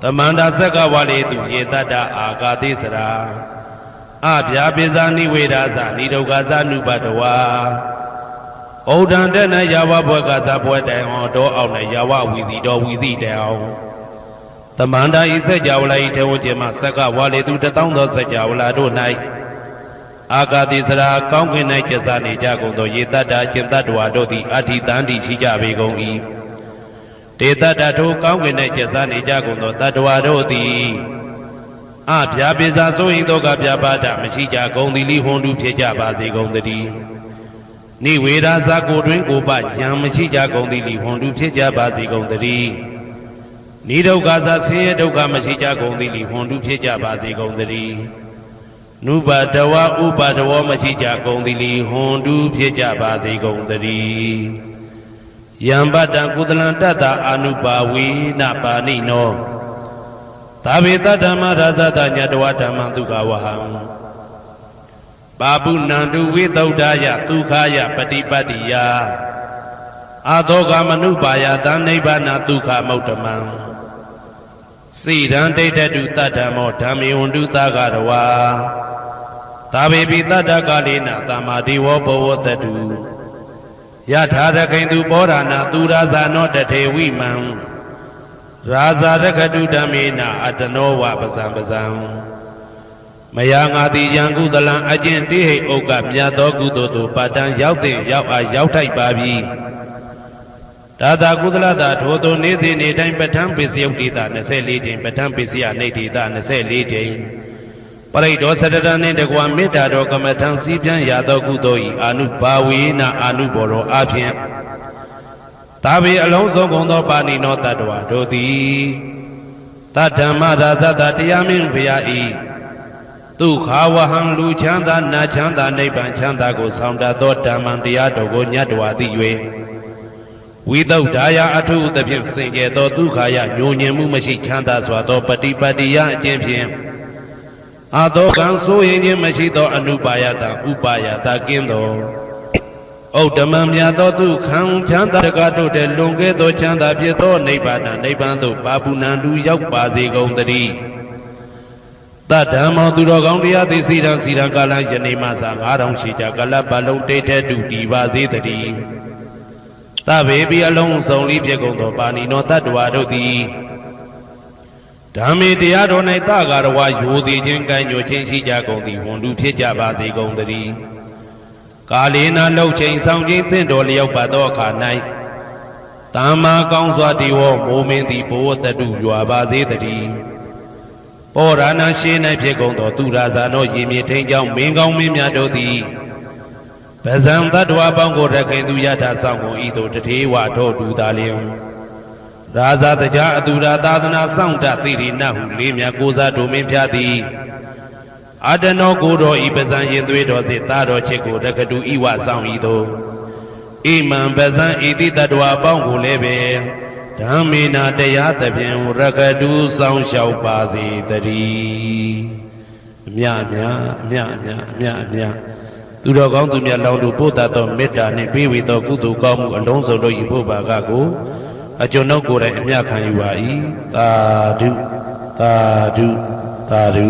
တမန္တာသက္ကဝါလေသူယေတတ္တအာဂါတိစရာအဗျာပိဇာနိဝေဒသနိဒုက္ခသနုပတဝါဩဒံတနယာဝဘွယ်ကသဘွယ်တိုင်အောင်တော်အောင်နဲ့ယာဝဝီသိတော်ဝီသိတိုင်အောင်တမန္တာဤစကြဝဠာဤထေဝကျေမသက္ကဝါလေသူတသောသောစကြဝဠာတို့၌အာဂါတိစရာကောင်းကင်၌ကျဆနေကြကုန်သောယေတတ္တကျင်တတ္တဝါတို့သည်အဋ္ဌိတန္တိရှိကြပေကုန်၏တေတတ္တထိုကောင်းကင်၌ကျဆနေကြကုန်သောတတ္တဝါတို့သည်အဗျာပိဇာဆိုရင်တော့ကဗျာပါဒမရှိကြကုန်သည်လီဟွန်တုဖြစ်ကြပါစေကုန်သတည်းနိဝေဒသကိုတွင်ကိုပယံမရှိကြကုန်သည်လီဟွန်တုဖြစ်ကြပါစေကုန်သတည်းနိဒုက္ခသဆင်းရဲဒုက္ခမရှိကြကုန်သည်လီဟွန်တုဖြစ်ကြပါစေကုန်သတည်းနုပတဝဥပတဝမရှိကြကုန်သည်လီဟွန်တုဖြစ်ကြပါစေကုန်သတည်းယံပတ္တံကုသလံတတ္တအာနုပါဝေနပါဏိနောသာဝေတဓမ္မရာဇတညတဝဓမ္မဒုက္ခဝဟံပါပုဏ္ဏတုဝိသုဒ္ဓယဒုက္ခယပฏิပတ္တိယအာသောကမနုပါယသနိဗ္ဗာနဒုက္ခမௌတ္တမံစိရန်ဒိဋ္ဌတုတတ္တမောဓမ္မေဝန္တုသဂရဝါသာဝေပိတတ္တကာလေနသမ္မာဒေဝဘဝတတုယထာရခိန်သူပောဓာနာသူရာဇာနောတထေဝိမံရာဇာရခတုဓမ္မေနအတနောဝပဇံပဇံမယာငါတိယံကုသလံအကျင့်တိဟိဥက္ကမြတ်သောကုသိုလ်တို့ပါတံရောက်တဲ့ရောက်အားရောက်ထိုက်ပါပြီဒါသာကုသလတာထိုသို့နေ့စဉ်နေ့တိုင်းပဋ္ဌာန်းပိစယုတ်တိတာ24ချိန်ပဋ္ဌာန်းပိစယနေတိတာ24ချိန်ပရိဒောစတတနှင့်တကွာမေတ္တာတော်ကမ္မထံစည်းပြန်ရသောကုသိုလ်ဤအာနုဘာဝေနအာနုဘောရောအဖြင့်သာဝေအလုံးစုံကုန်သောပါဏိနောတတ္တဝါတို့သည်တတ္ထမရာဇတတရားမင်းဘုရားဤဒုက္ခဝဟံလူချမ်းသာနတ်ချမ်းသာနိဗ္ဗာန်ချမ်းသာကိုဆောင်တတ်သောဓမ္မံတရားတော်ကိုညတ်တော်သိ၍ဝိသုဒ္ဓါယအထုသဖြင့်စင်ကြယ်သောဒုက္ခယညှို့ညင်မှုမရှိချမ်းသာစွာသောပฏิပတ်တိယအကျင့်ဖြင့်အာသောကံဆိုရင်ခြင်းမရှိသောအနုပါယတဥပါယတကင်းသော ဩဓမ္မမြတ်သောသူခံချမ်းသာတကားတို့တဲ့လွန်ကဲသောချမ်းသာဖြစ်သောနိဗ္ဗာန်နိဗ္ဗာန်သို့ပါပုဏ္ဏတူရောက်ပါစေကုန်သတည်းတဓမ္မောသူတော်ကောင်းတရားသိစီရန်ကာလယနေ့မှသာ9000ရှိကြကာလပတ်လုံးတိတ်တဲ့တူတည်ပါစေတည်းသဗ္ဗေပိအလုံးစုံလေးဖြစ်ကုန်သောပါဏိနောတတ္တဝါတို့သည်ဓမ္မေတရားတော်၌တကာရဝယိုသည်ခြင်းကံညွှချင်းရှိကြကုန်သည်ဝန်တူဖြစ်ကြပါစေကုန်သတည်းကာလေနာလှုပ်ချိန်ဆောင်ခြင်းသင့်တော်လျောက်ပါသောအခါ၌တမ္မာကောင်းစွာတေဝမိုးမင်းသည်ဘိုးတတုရွာပါစေတည်းဩရဏရှိ၌ဖြစ်ကုန်သောသူရာဇာနောရေမြေထိန်ကြောင့်မင်းကောင်းမင်းများတို့သည်ပဇံတတ္တဝါပေါင်းကိုရခင်သူယထာဆောင်ကုန်ဤသို့တထေဝထောတူသာလျင်ရာဇာတကြအတူရာသာသနာဆောင်တသိရိနဟုလေးမြတ်ကိုစားဒုမင်းဖျားသည်အာတနောကိုတော်ဤပဇံရင်သွေးတော်စေတာတော်ချစ်ကိုရကတူဤဝဆောင်ဤသို့ဣမံပဇံဤတိတတ္တဝါပေါင်းကိုလည်းပဲဓမ္မေနာတရားသဖြင့်ရကတူဆောင်လျှောက်ပါစေတည်းအမြအမြသူတော်ကောင်းသူမြတ်လောင်းတို့ပို့တတ်သောမေတ္တာနှင့်ပေးဝေသောကုသိုလ်ကောင်းမှုအလုံးစုံတို့ယူဖို့ပါကကိုအကျွန်ုပ်ကိုယ်တိုင်အမြခံယူပါ၏သာဓုသာဓုသာဓု